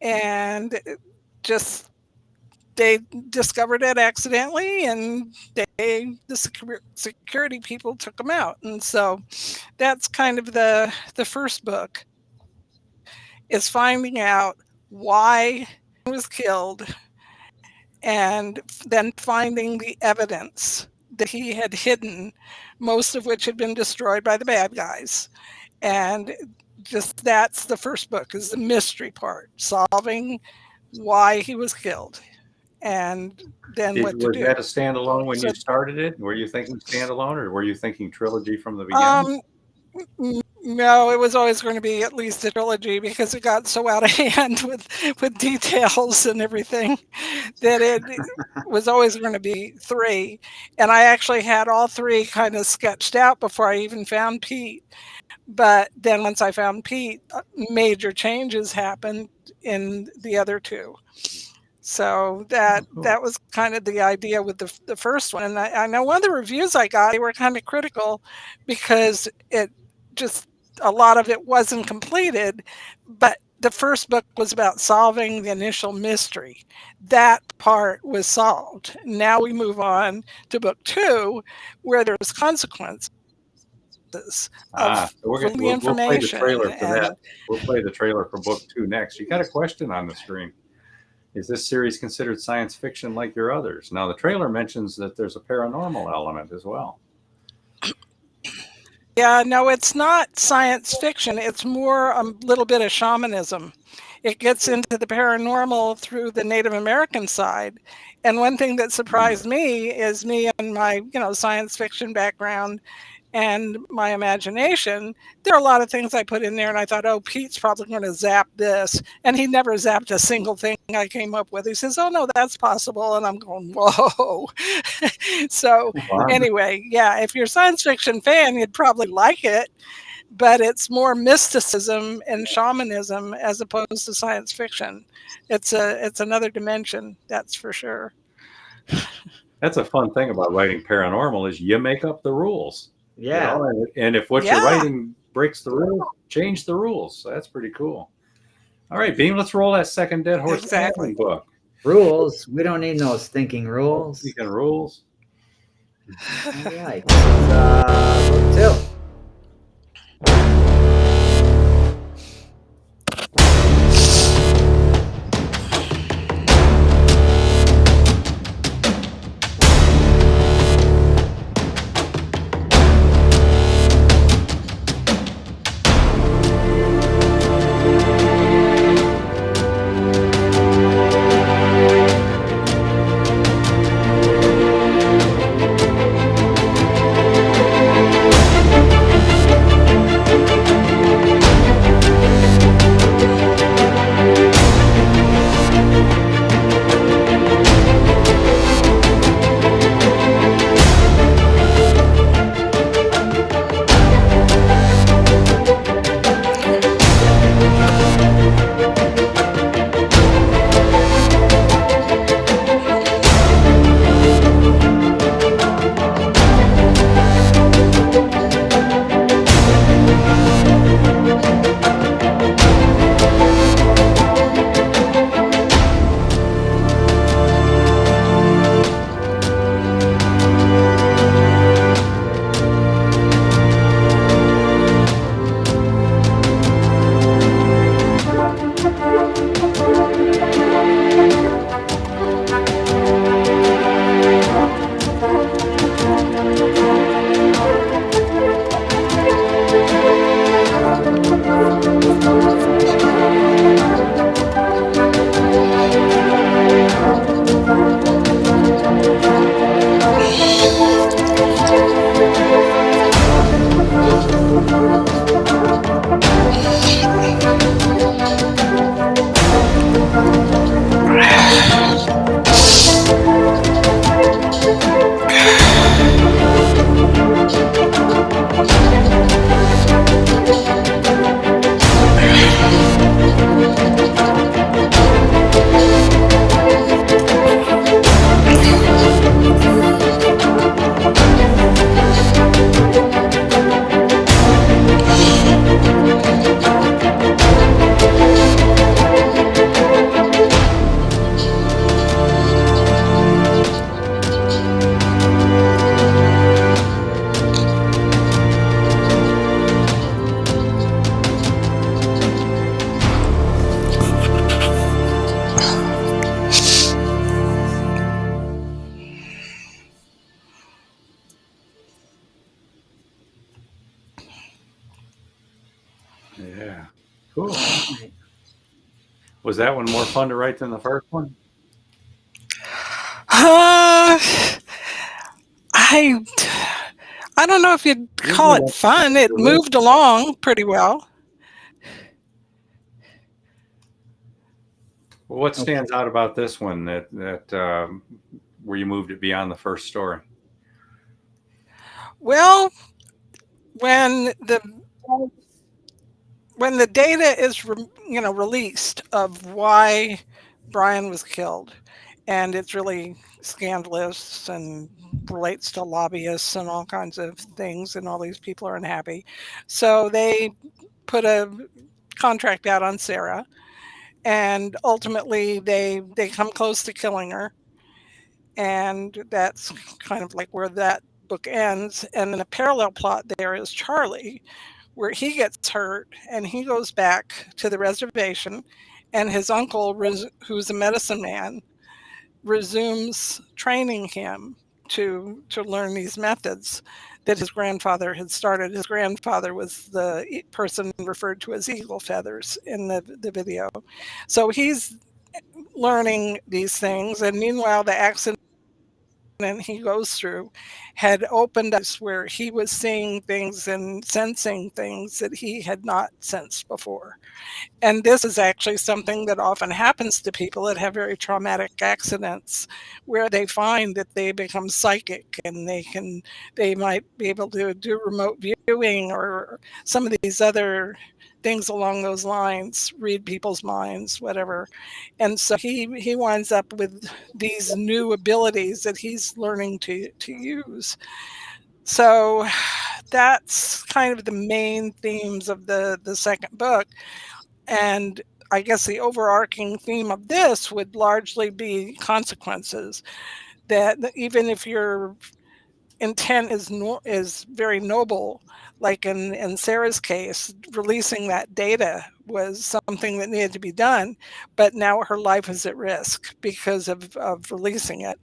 S4: and just they discovered it accidentally, and the security people took them out. And so that's kind of the first book, is finding out why he was killed and then finding the evidence that he had hidden, most of which had been destroyed by the bad guys. And just that's the first book, is the mystery part, solving why he was killed and then what to
S3: Was
S4: do.
S3: that a standalone when you started it? Were you thinking standalone, or were you thinking trilogy from the beginning?
S4: No, it was always going to be at least a trilogy, because it got so out of hand with details and everything that it was always going to be 3. And I actually had all 3 kind of sketched out before I even found Pete. But then once I found Pete, major changes happened in the other 2. So that was kind of the idea with the first one. And I know one of the reviews I got, they were kind of critical because it just, a lot of it wasn't completed, but the first book was about solving the initial mystery. That part was solved. Now we move on to book 2, where there's consequences.
S3: So we'll play the trailer for that. We'll play the trailer for book 2 next. You got a question on the screen. Is this series considered science fiction like your others? Now, the trailer mentions that there's a paranormal element as well.
S4: Yeah, no, it's not science fiction. It's more a little bit of shamanism. It gets into the paranormal through the Native American side. And one thing that surprised me is, me and my, science fiction background and my imagination, there are a lot of things I put in there, and I thought, oh, Pete's probably going to zap this. And he never zapped a single thing I came up with. He says, oh, no, that's possible. And I'm going, whoa. So anyway, yeah, if you're a science fiction fan, you'd probably like it. But it's more mysticism and shamanism as opposed to science fiction. It's another dimension, that's for sure.
S3: That's a fun thing about writing paranormal, is you make up the rules.
S2: Yeah.
S3: And if what you're writing breaks the rules, change the rules. So that's pretty cool. All right, Beem, let's roll that second Dead Horse book.
S2: Rules? We don't need no stinking rules.
S3: Speaking rules.
S2: All right. Book 2.
S3: Cool. Was that one more fun to write than the first one?
S4: I don't know if you'd call it fun. It moved along pretty well.
S3: Well, what stands out about this one that where you moved it beyond the first story?
S4: Well, when the data is released of why Brian was killed, and it's really scandalous and relates to lobbyists and all kinds of things, and all these people are unhappy, so they put a contract out on Sarah, and ultimately they come close to killing her, and that's kind of like where that book ends. And then a parallel plot there is Charlie, where he gets hurt and he goes back to the reservation, and his uncle, who's a medicine man, resumes training him to learn these methods that his grandfather had started. His grandfather was the person referred to as Eagle Feathers in the video. So he's learning these things, and meanwhile the accident he goes through had opened us where he was seeing things and sensing things that he had not sensed before. And this is actually something that often happens to people that have very traumatic accidents, where they find that they become psychic, and they might be able to do remote viewing or some of these other things along those lines, read people's minds, whatever. And so he winds up with these new abilities that he's learning to use. So that's kind of the main themes of the second book. And I guess the overarching theme of this would largely be consequences. That even if your intent is very noble, like in Sarah's case, releasing that data was something that needed to be done, but now her life is at risk because of releasing it.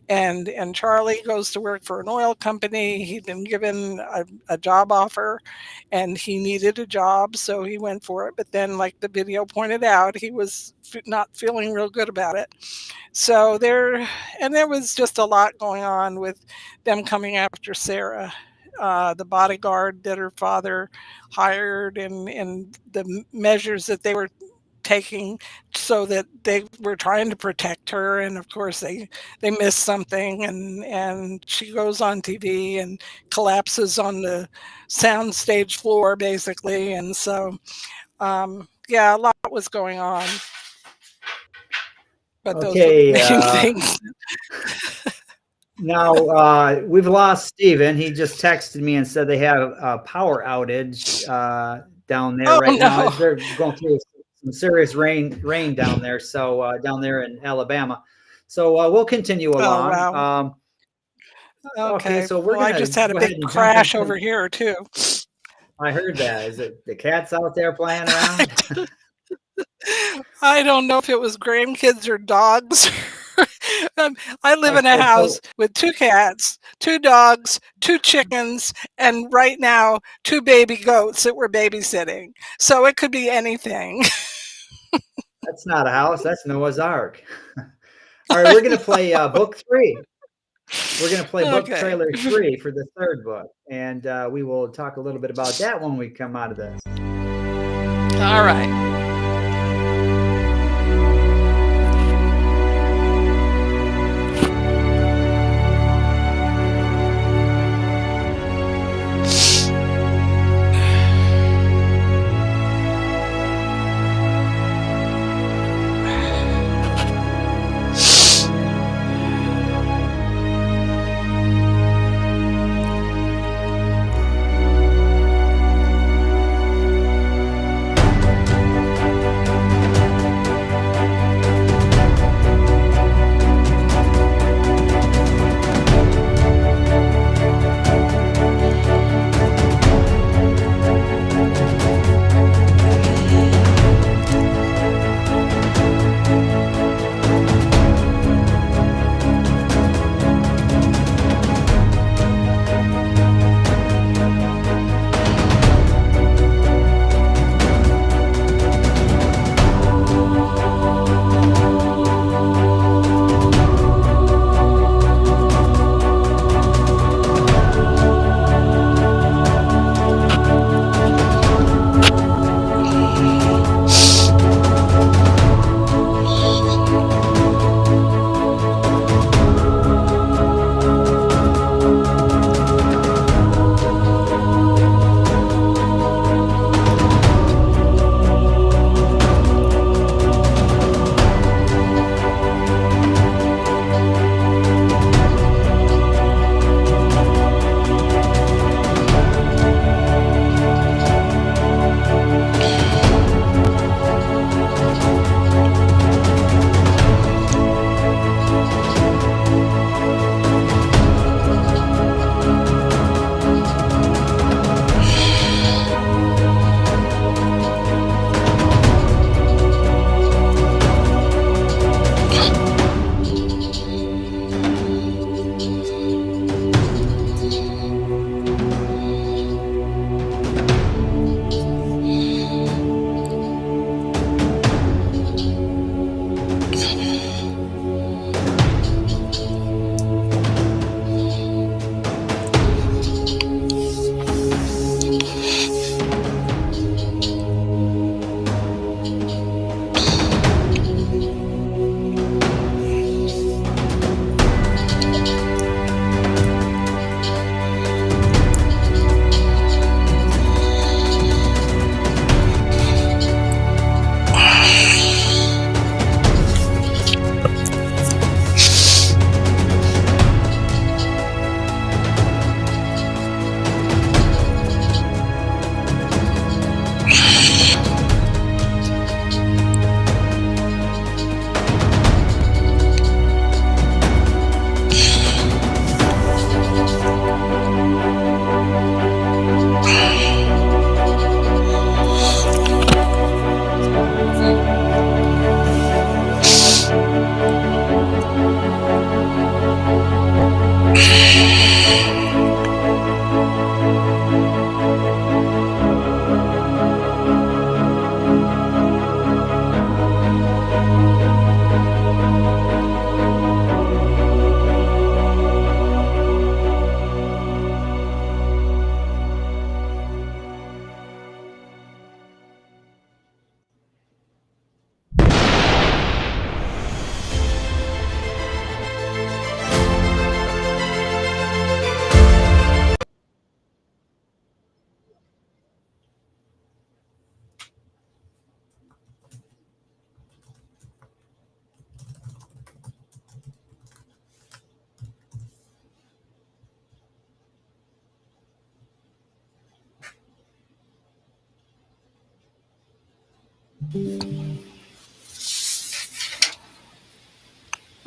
S4: And Charlie goes to work for an oil company. He'd been given a job offer, and he needed a job, so he went for it. But then, like the video pointed out, he was not feeling real good about it. So there was just a lot going on with them coming after Sarah. The bodyguard that her father hired, and the measures that they were taking so that they were trying to protect her, and of course they missed something, and she goes on TV and collapses on the soundstage floor basically. And so yeah, a lot was going on, but those were the main things.
S2: Now, we've lost Steven. He just texted me and said they have a power outage down there now. They're going through some serious rain down there. So down there in Alabama. So we'll continue along.
S4: Oh, wow. Okay,
S2: so
S4: I just had a big crash over here too.
S2: I heard that. Is it the cats out there playing around?
S4: I don't know if it was grandkids or dogs. I live in a house with 2 cats, 2 dogs, 2 chickens, and right now 2 baby goats that we're babysitting. So it could be anything.
S2: That's not a house. That's Noah's Ark. All right, we're going to play book 3. We're going to play book trailer 3 for the 3rd book. And we will talk a little bit about that when we come out of this.
S4: All right.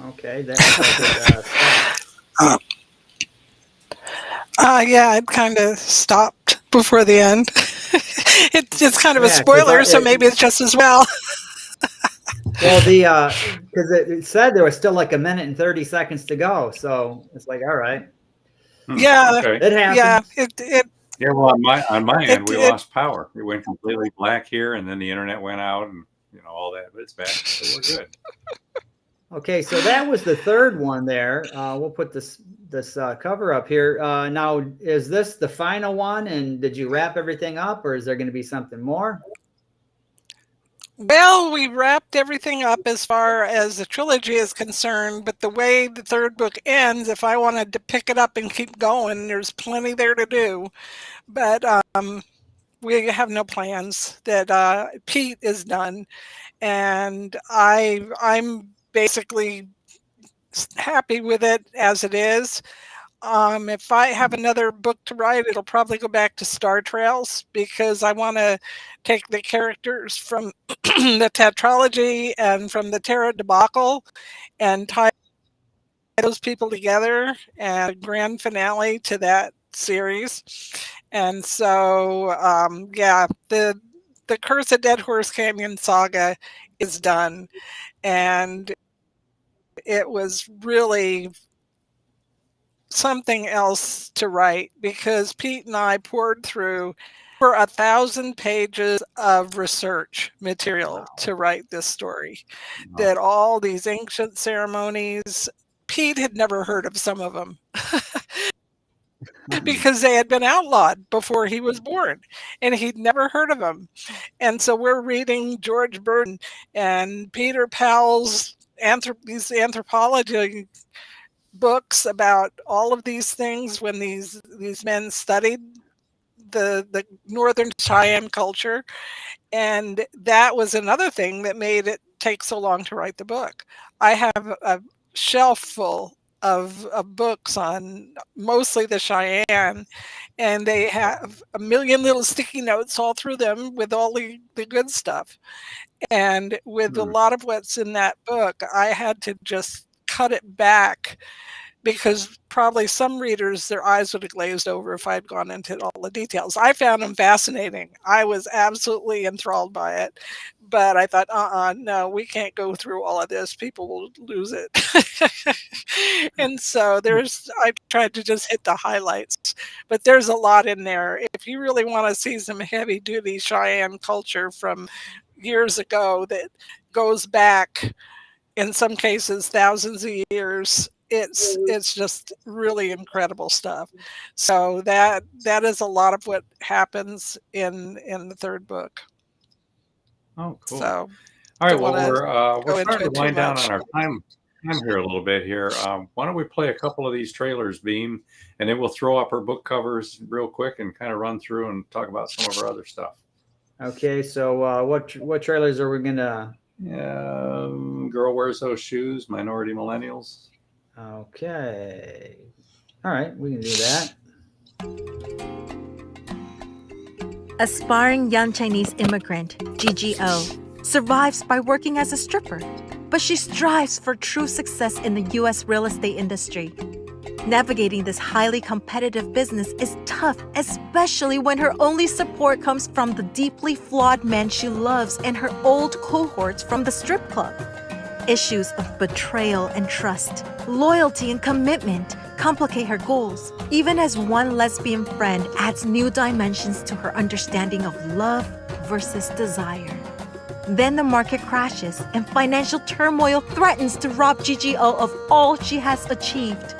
S2: Okay, that looks like it stopped.
S4: Yeah, it kind of stopped before the end. It's kind of a
S2: Yeah, because
S4: spoiler, so maybe it's just as well.
S2: well, because it said there was still like 1 minute and 30 seconds to go, so it's like, all right,
S4: Yeah,
S3: Okay.
S2: it
S4: yeah.
S2: happens.
S3: Yeah. Well, on my end, we
S4: It
S3: lost power. It went completely black here, and then the internet went out, and all that. But it's back, so we're good.
S2: Okay, so that was the third one there. We'll put this cover up here. Now, is this the final one? And did you wrap everything up, or is there going to be something more?
S4: Well, we wrapped everything up as far as the trilogy is concerned, but the way the third book ends, if I wanted to pick it up and keep going, there's plenty there to do. But we have no plans. That Pete is done, and I'm basically happy with it as it is. If I have another book to write, it'll probably go back to Star Trails because I want to take the characters from the tetralogy and from the Terra debacle and tie those people together and a grand finale to that series. And so, yeah, the Curse of Dead Horse Canyon saga is done, and it was really something else to write because Pete and I poured through over 1,000 pages of research material to write this story.
S3: Wow.
S4: That all these ancient ceremonies, Pete had never heard of some of them because they had been outlawed before he was born and he'd never heard of them. And so we're reading George Burton and Peter Powell's these anthropology books about all of these things when these men studied the Northern Cheyenne culture. And that was another thing that made it take so long to write the book. I have a shelf full of books on mostly the Cheyenne, and they have a million little sticky notes all through them with all the good stuff. And with a lot of what's in that book, I had to just cut it back because probably some readers, their eyes would have glazed over if I'd gone into all the details. I found them fascinating. I was absolutely enthralled by it. But I thought, no, we can't go through all of this. People will lose it. And so I tried to just hit the highlights. But there's a lot in there. If you really want to see some heavy duty Cheyenne culture from years ago that goes back, in some cases, thousands of years, it's just really incredible stuff. So that is a lot of what happens in the third book.
S3: Oh, cool.
S4: So
S3: all right.
S4: don't
S3: Well,
S4: wanna go
S3: we're
S4: into
S3: starting
S4: it
S3: to
S4: too
S3: wind down
S4: much.
S3: on our time here a little bit here. Why don't we play a couple of these trailers, Beam, and then we'll throw up our book covers real quick and kind of run through and talk about some of our other stuff.
S2: Okay, so what trailers are we gonna?
S3: Girl Wears Those Shoes, Minority Millennials.
S2: Okay, all right, we can do that.
S7: Aspiring young Chinese immigrant, GGO, survives by working as a stripper, but she strives for true success in the U.S. real estate industry. Navigating this highly competitive business is tough, especially when her only support comes from the deeply flawed men she loves and her old cohorts from the strip club. Issues of betrayal and trust, loyalty and commitment complicate her goals, even as one lesbian friend adds new dimensions to her understanding of love versus desire. Then the market crashes and financial turmoil threatens to rob GGO of all she has achieved.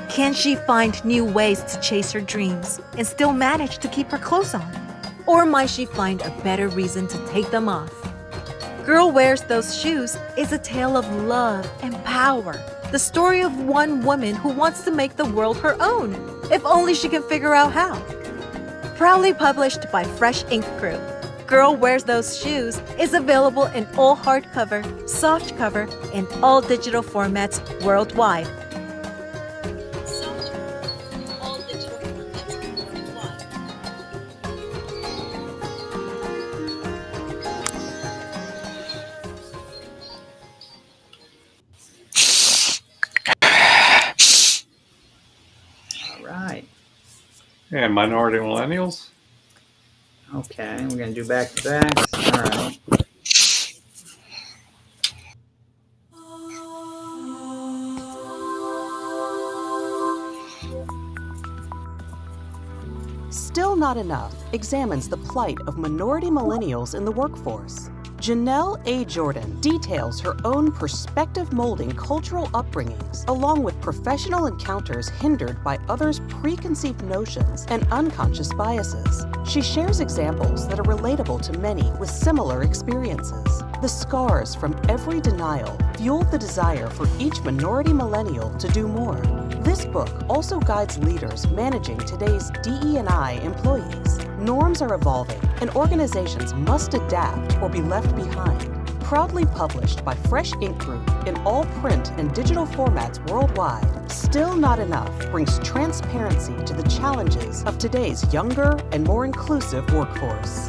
S7: Can she find new ways to chase her dreams and still manage to keep her clothes on? Or might she find a better reason to take them off? Girl Wears Those Shoes is a tale of love and power. The story of one woman who wants to make the world her own, if only she can figure out how. Proudly published by Fresh Ink Group, Girl Wears Those Shoes is available in all hardcover, softcover, and all digital formats worldwide.
S3: And minority millennials?
S2: Okay, we're going to do back to backs. All right.
S5: Still Not Enough examines the plight of minority millennials in the workforce. Janelle A. Jordan details her own perspective-molding cultural upbringings, along with professional encounters hindered by others' preconceived notions and unconscious biases. She shares examples that are relatable to many with similar experiences. The scars from every denial fueled the desire for each minority millennial to do more. This book also guides leaders managing today's DE&I employees. Norms are evolving, and organizations must adapt or be left behind. Proudly published by Fresh Ink Group in all print and digital formats worldwide, Still Not Enough brings transparency to the challenges of today's younger and more inclusive workforce.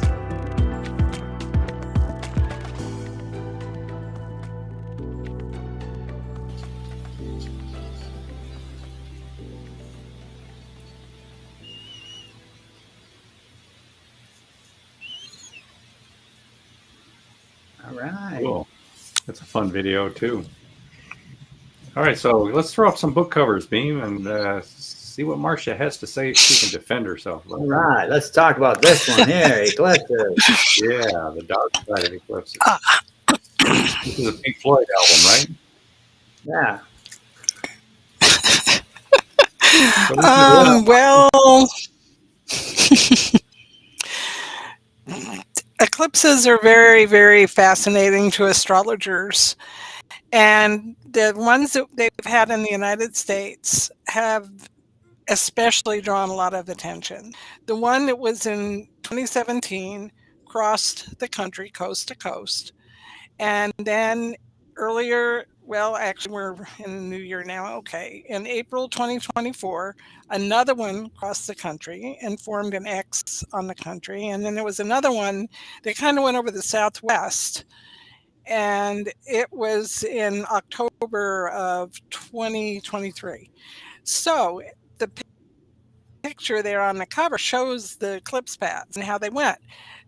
S2: All right.
S3: Cool. That's a fun video, too. All right, so let's throw up some book covers, Beam, and see what Marcia has to say. She can defend herself.
S2: All right, let's talk about this one here, Eclipses.
S3: Yeah, the dark side of Eclipses. This is a Pink Floyd album, right?
S2: Yeah.
S4: Well, eclipses are very, very fascinating to astrologers. And the ones that they've had in the United States have especially drawn a lot of attention. The one that was in 2017 crossed the country coast to coast. And then earlier, well, actually, we're in the new year now. Okay. In April 2024, another one crossed the country and formed an X on the country. And then there was another one that kind of went over the Southwest. And it was in October of 2023. So the picture there on the cover shows the eclipse paths and how they went.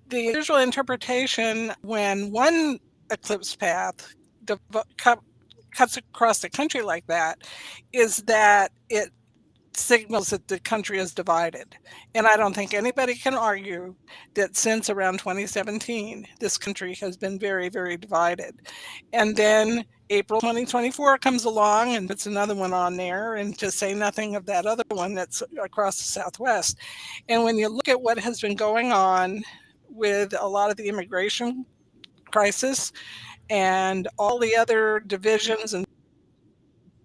S4: The usual interpretation when one eclipse path cuts across the country like that is that it signals that the country is divided. And I don't think anybody can argue that since around 2017, this country has been very, very divided. And then April 2024 comes along and puts another one on there, and to say nothing of that other one that's across the Southwest. And when you look at what has been going on with a lot of the immigration crisis and all the other divisions and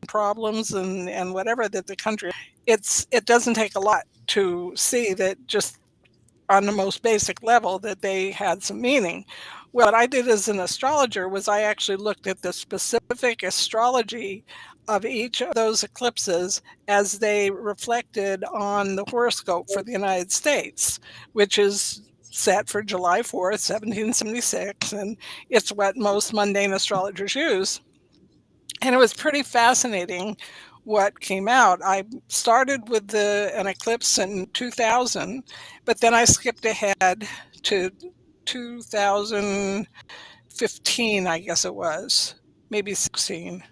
S4: problems and whatever that the country, it doesn't take a lot to see that just on the most basic level that they had some meaning. What I did as an astrologer was I actually looked at the specific astrology of each of those eclipses as they reflected on the horoscope for the United States, which is set for July 4th, 1776, and it's what most mundane astrologers use. And it was pretty fascinating what came out. I started with an eclipse in 2000, but then I skipped ahead to 2015, I guess it was, maybe 16,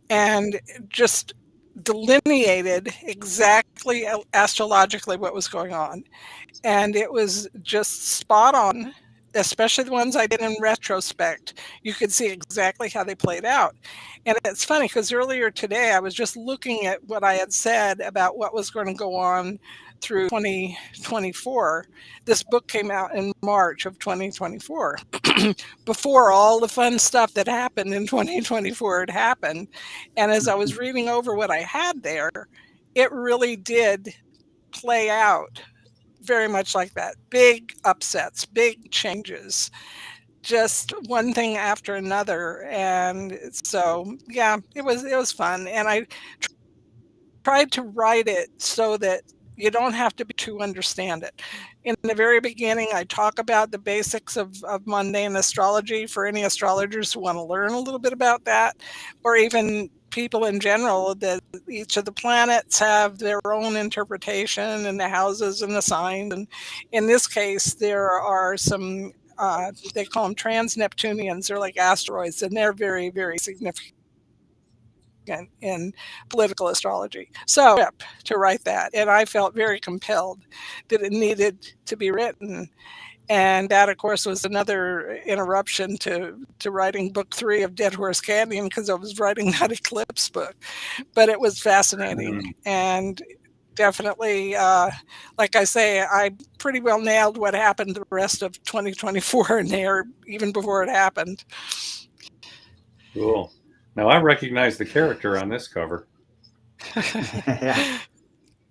S4: and just delineated exactly astrologically what was going on. And it was just spot on, especially the ones I did in retrospect. You could see exactly how they played out. And it's funny because earlier today I was just looking at what I had said about what was going to go on through 2024. This book came out in March of 2024, before all the fun stuff that happened in 2024 had happened. And as I was reading over what I had there, it really did play out very much like that. Big upsets, big changes, just one thing after another. And so, yeah, it was fun. And I tried to write it so that you don't have to understand it. In the very beginning, I talk about the basics of mundane astrology for any astrologers who want to learn a little bit about that, or even people in general, that each of the planets have their own interpretation, and the houses and the signs. And in this case, there are some, they call them trans-Neptunians. They're like asteroids, and they're very, very significant in political astrology. So to write that, and I felt very compelled that it needed to be written. And that, of course, was another interruption to writing book 3 of Dead Horse Canyon, because I was writing that eclipse book. But it was fascinating, and definitely, like I say, I pretty well nailed what happened the rest of 2024 in there, even before it happened.
S3: Cool. Now I recognize the character on this cover.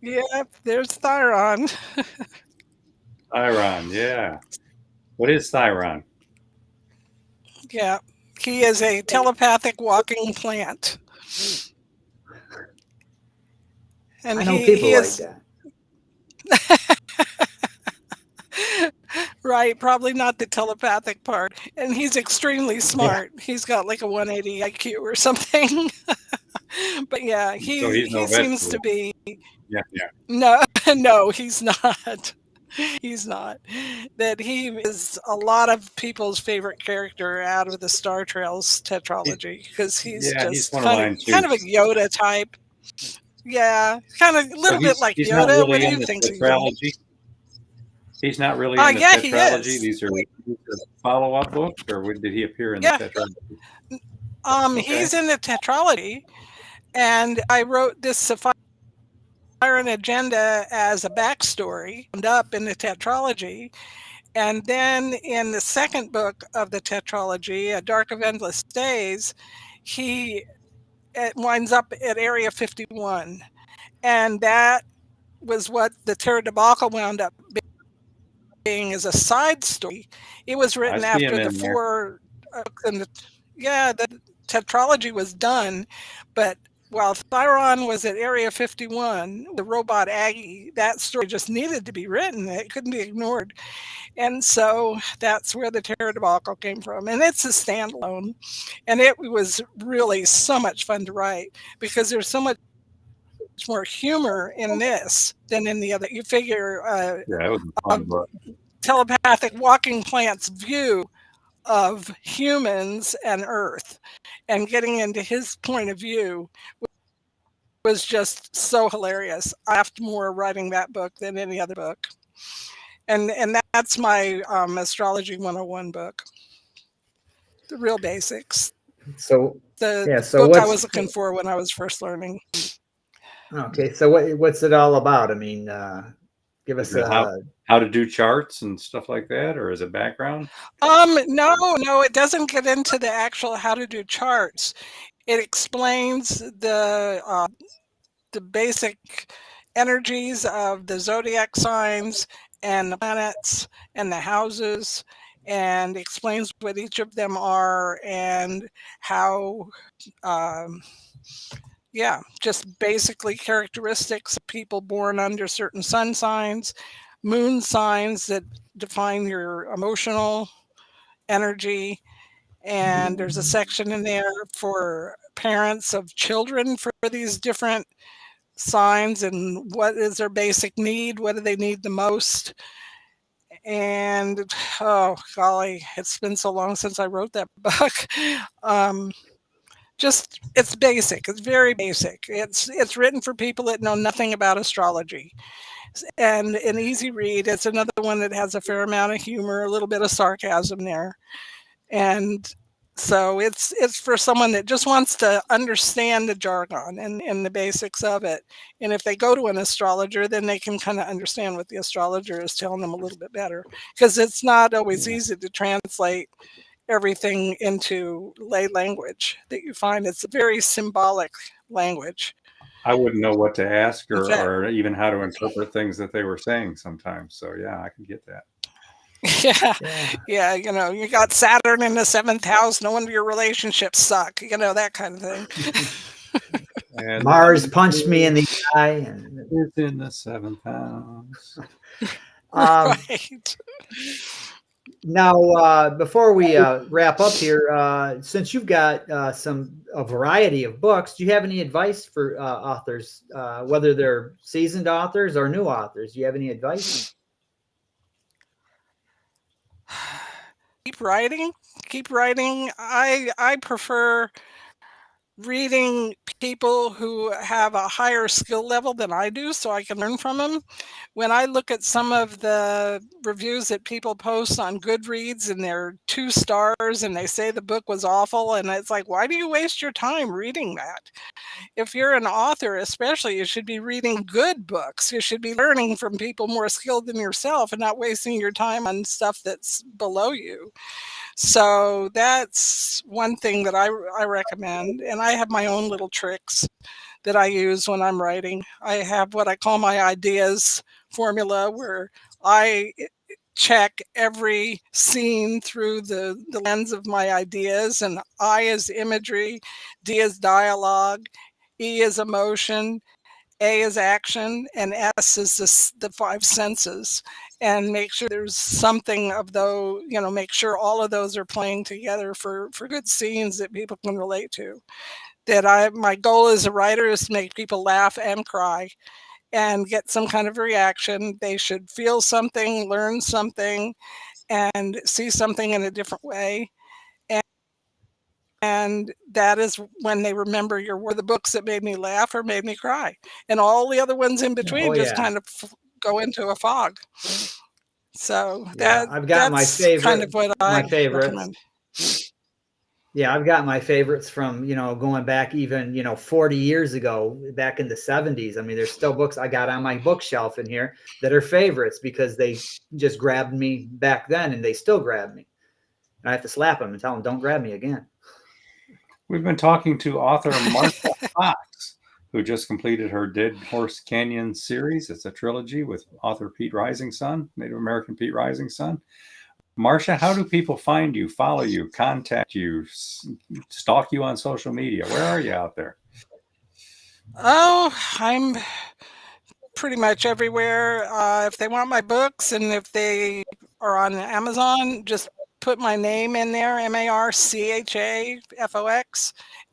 S4: Yeah, there's Thyron.
S3: Thyron, yeah. What is Thyron?
S4: Yeah, he is a telepathic walking plant. And
S2: I know
S4: he
S2: people like
S4: is
S2: that.
S4: right, probably not the telepathic part. And he's extremely smart. Yeah. He's got like a 180 IQ or something. But yeah,
S3: so he
S4: no seems to be.
S3: Yeah.
S4: No, he's not. He's not. That he is a lot of people's favorite character out of the Star Trails tetralogy, because he's just kind of a Yoda type. Yeah, kind of a little bit like Yoda.
S3: Really,
S4: what do you think?
S3: He's not really in the tetralogy. These are follow-up books, or did he appear in the tetralogy?
S4: He's in the tetralogy, and I wrote this Sapphire Agenda as a backstory up in the tetralogy. And then in the second book of the tetralogy, A Dark of Endless Days, it winds up at Area 51. And that was what the Terra debacle wound up being, as a side story. It was written after the 4 the tetralogy was done, but while Thyron was at Area 51, the robot Aggie, that story just needed to be written. It couldn't be ignored. And so that's where the Terra debacle came from. And it's a standalone. And it was really so much fun to write, because there's so much more humor in this than in the other. You figure
S3: it was a fun book.
S4: Telepathic walking plant's view of humans and Earth, and getting into his point of view was just so hilarious. I laughed more writing that book than any other book. And that's my Astrology 101 book. The real basics.
S2: So
S4: the book I was looking for when I was first learning.
S2: Okay, so what's it all about? I mean, give us
S3: how to do charts and stuff like that, or is it background?
S4: No, it doesn't get into the actual how to do charts. It explains the basic energies of the zodiac signs and the planets and the houses, and explains what each of them are, and how just basically characteristics of people born under certain sun signs, moon signs that define your emotional energy. And there's a section in there for parents of children for these different signs, and what is their basic need, what do they need the most. And oh golly, it's been so long since I wrote that book. Just, it's basic. It's very basic. It's written for people that know nothing about astrology, and an easy read. It's another one that has a fair amount of humor, a little bit of sarcasm there, and so it's for someone that just wants to understand the jargon and the basics of it. And if they go to an astrologer, then they can kind of understand what the astrologer is telling them a little bit better, because it's not always easy to translate everything into lay language that you find. It's a very symbolic language.
S3: I wouldn't know what to ask or even how to interpret things that they were saying sometimes. So yeah, I can get that.
S4: Yeah, you got Saturn in the 7th house, no wonder your relationships suck, that kind of thing.
S2: And Mars punched me in the eye, and
S3: it's in the 7th house.
S4: Right.
S2: Now, before we wrap up here, since you've got a variety of books, do you have any advice for authors, whether they're seasoned authors or new authors? Do you have any advice?
S4: Keep writing. Keep writing. I prefer reading people who have a higher skill level than I do so I can learn from them. When I look at some of the reviews that people post on Goodreads and they're 2 stars and they say the book was awful, and it's like, why do you waste your time reading that? If you're an author, especially, you should be reading good books. You should be learning from people more skilled than yourself and not wasting your time on stuff that's below you. So that's one thing that I recommend. And I have my own little tricks that I use when I'm writing. I have what I call my ideas formula, where I check every scene through the lens of my ideas, and I is imagery, D is dialogue, E is emotion, A is action, and S is the 5 senses. And make sure there's something of those, make sure all of those are playing together for good scenes that people can relate to. My goal as a writer is to make people laugh and cry and get some kind of reaction. They should feel something, learn something, and see something in a different way. And that is when they remember were the books that made me laugh or made me cry. And all the other ones in between just kind of go into a fog. So
S2: I've got my
S4: that's
S2: favorite,
S4: kind of what I
S2: favorites.
S4: recommend.
S2: Yeah, I've got my favorites from, going back even, 40 years ago, back in the 70s. I mean, there's still books I got on my bookshelf in here that are favorites because they just grabbed me back then, and they still grab me. And I have to slap them and tell them, don't grab me again.
S3: We've been talking to author Marcha Fox, who just completed her Dead Horse Canyon series. It's a trilogy with author Pete Risingsun, Native American Pete Risingsun. Marcia, how do people find you, follow you, contact you, stalk you on social media? Where are you out there?
S4: Oh, I'm pretty much everywhere. If they want my books and if they are on Amazon, just put my name in there, MarchaFox,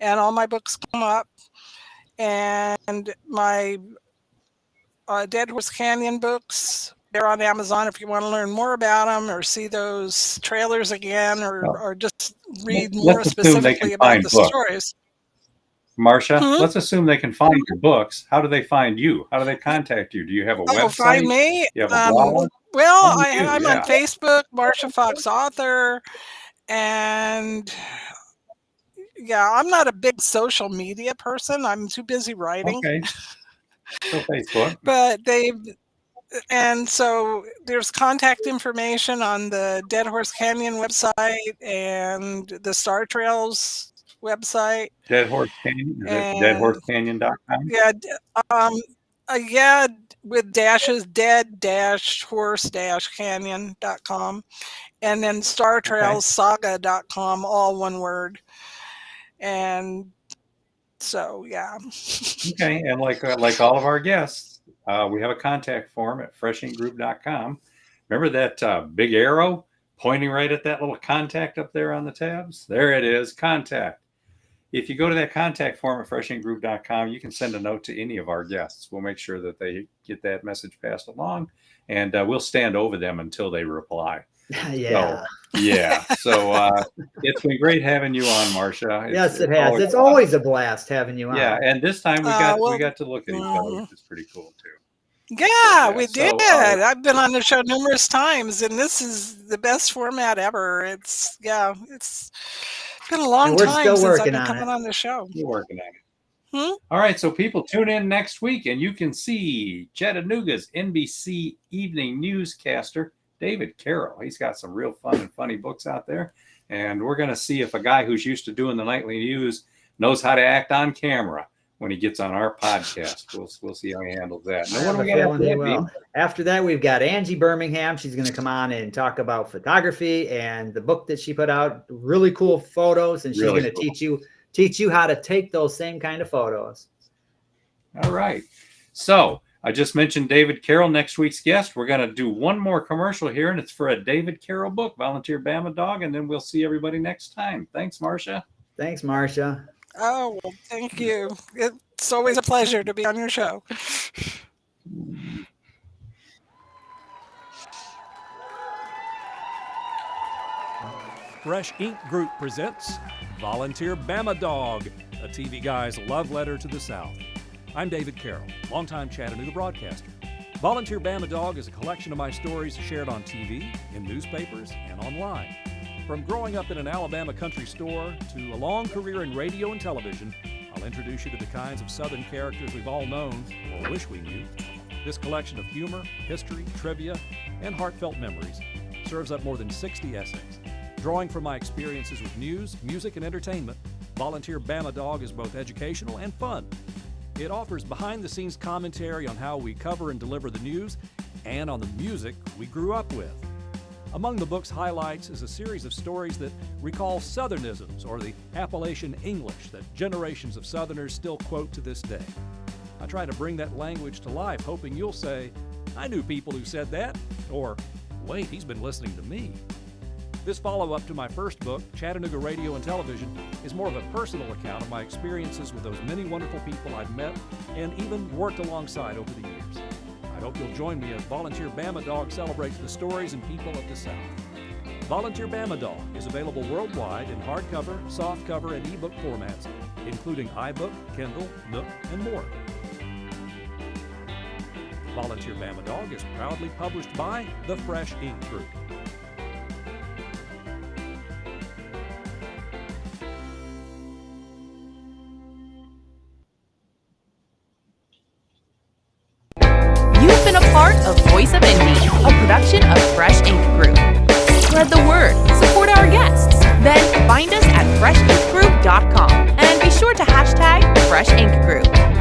S4: and all my books come up. And my Dead Horse Canyon books, they're on Amazon if you want to learn more about them or see those trailers again, or just read more specifically about the stories.
S3: Marcia, let's assume they can find your books. How do they find you? How do they contact you? Do you have a website?
S4: Find me?
S3: You have a blog?
S4: Well, I'm on Facebook, Marcha Fox Author, and I'm not a big social media person. I'm too busy writing.
S3: Okay. So Facebook.
S4: But so there's contact information on the Dead Horse Canyon website and the Star Trails website.
S3: Dead Horse Canyon? Is it deadhorsecanyon.com?
S4: Yeah, with dashes, dead-horse-canyon.com. And then StarTrailsSaga.com, all one word. And so, yeah.
S3: Okay, and like all of our guests, we have a contact form at freshinkgroup.com. Remember that big arrow pointing right at that little contact up there on the tabs? There it is, contact. If you go to that contact form at freshinkgroup.com, you can send a note to any of our guests. We'll make sure that they get that message passed along, and we'll stand over them until they reply.
S2: Yeah.
S3: So it's been great having you on, Marcia.
S2: Yes, it has. It's always a blast having you on.
S3: Yeah, and this time we got to look at each other, which is pretty cool too.
S4: Yeah, we did. I've been on the show numerous times, and this is the best format ever. It's been a long time since I've been coming on the show.
S3: You're working on it. All right, so people tune in next week, and you can see Chattanooga's NBC evening newscaster, David Carroll. He's got some real fun and funny books out there, and we're going to see if a guy who's used to doing the nightly news knows how to act on camera when he gets on our podcast. We'll see how he handles that.
S2: After that, we've got Angie Birmingham. She's going to come on and talk about photography and the book that she put out. Really cool photos, and she's going to teach you how to take those same kind of photos.
S3: All right. So I just mentioned David Carroll, next week's guest. We're going to do one more commercial here, and it's for a David Carroll book, Volunteer Bama Dog, and then we'll see everybody next time. Thanks, Marcia.
S2: Thanks, Marcia.
S4: Oh, well, thank you. It's always a pleasure to be on your show.
S8: Fresh Ink Group presents Volunteer Bama Dog, a TV guy's love letter to the South. I'm David Carroll, longtime Chattanooga broadcaster. Volunteer Bama Dog is a collection of my stories shared on TV, in newspapers, and online. From growing up in an Alabama country store to a long career in radio and television, I'll introduce you to the kinds of Southern characters we've all known or wish we knew. This collection of humor, history, trivia, and heartfelt memories serves up more than 60 essays. Drawing from my experiences with news, music, and entertainment, Volunteer Bama Dog is both educational and fun. It offers behind-the-scenes commentary on how we cover and deliver the news and on the music we grew up with. Among the book's highlights is a series of stories that recall Southernisms or the Appalachian English that generations of Southerners still quote to this day. I try to bring that language to life, hoping you'll say, "I knew people who said that," or "Wait, he's been listening to me." This follow-up to my first book, Chattanooga Radio and Television, is more of a personal account of my experiences with those many wonderful people I've met and even worked alongside over the years. I hope you'll join me as Volunteer Bama Dog celebrates the stories and people of the South. Volunteer Bama Dog is available worldwide in hardcover, softcover, and ebook formats, including iBook, Kindle, Nook, and more. Volunteer Bama Dog is proudly published by the Fresh Ink Group.
S1: You've been a part of Voice of Indy, a production of Fresh Ink Group. Spread the word, support our guests, then find us at freshinkgroup.com and be sure to hashtag Fresh Ink Group.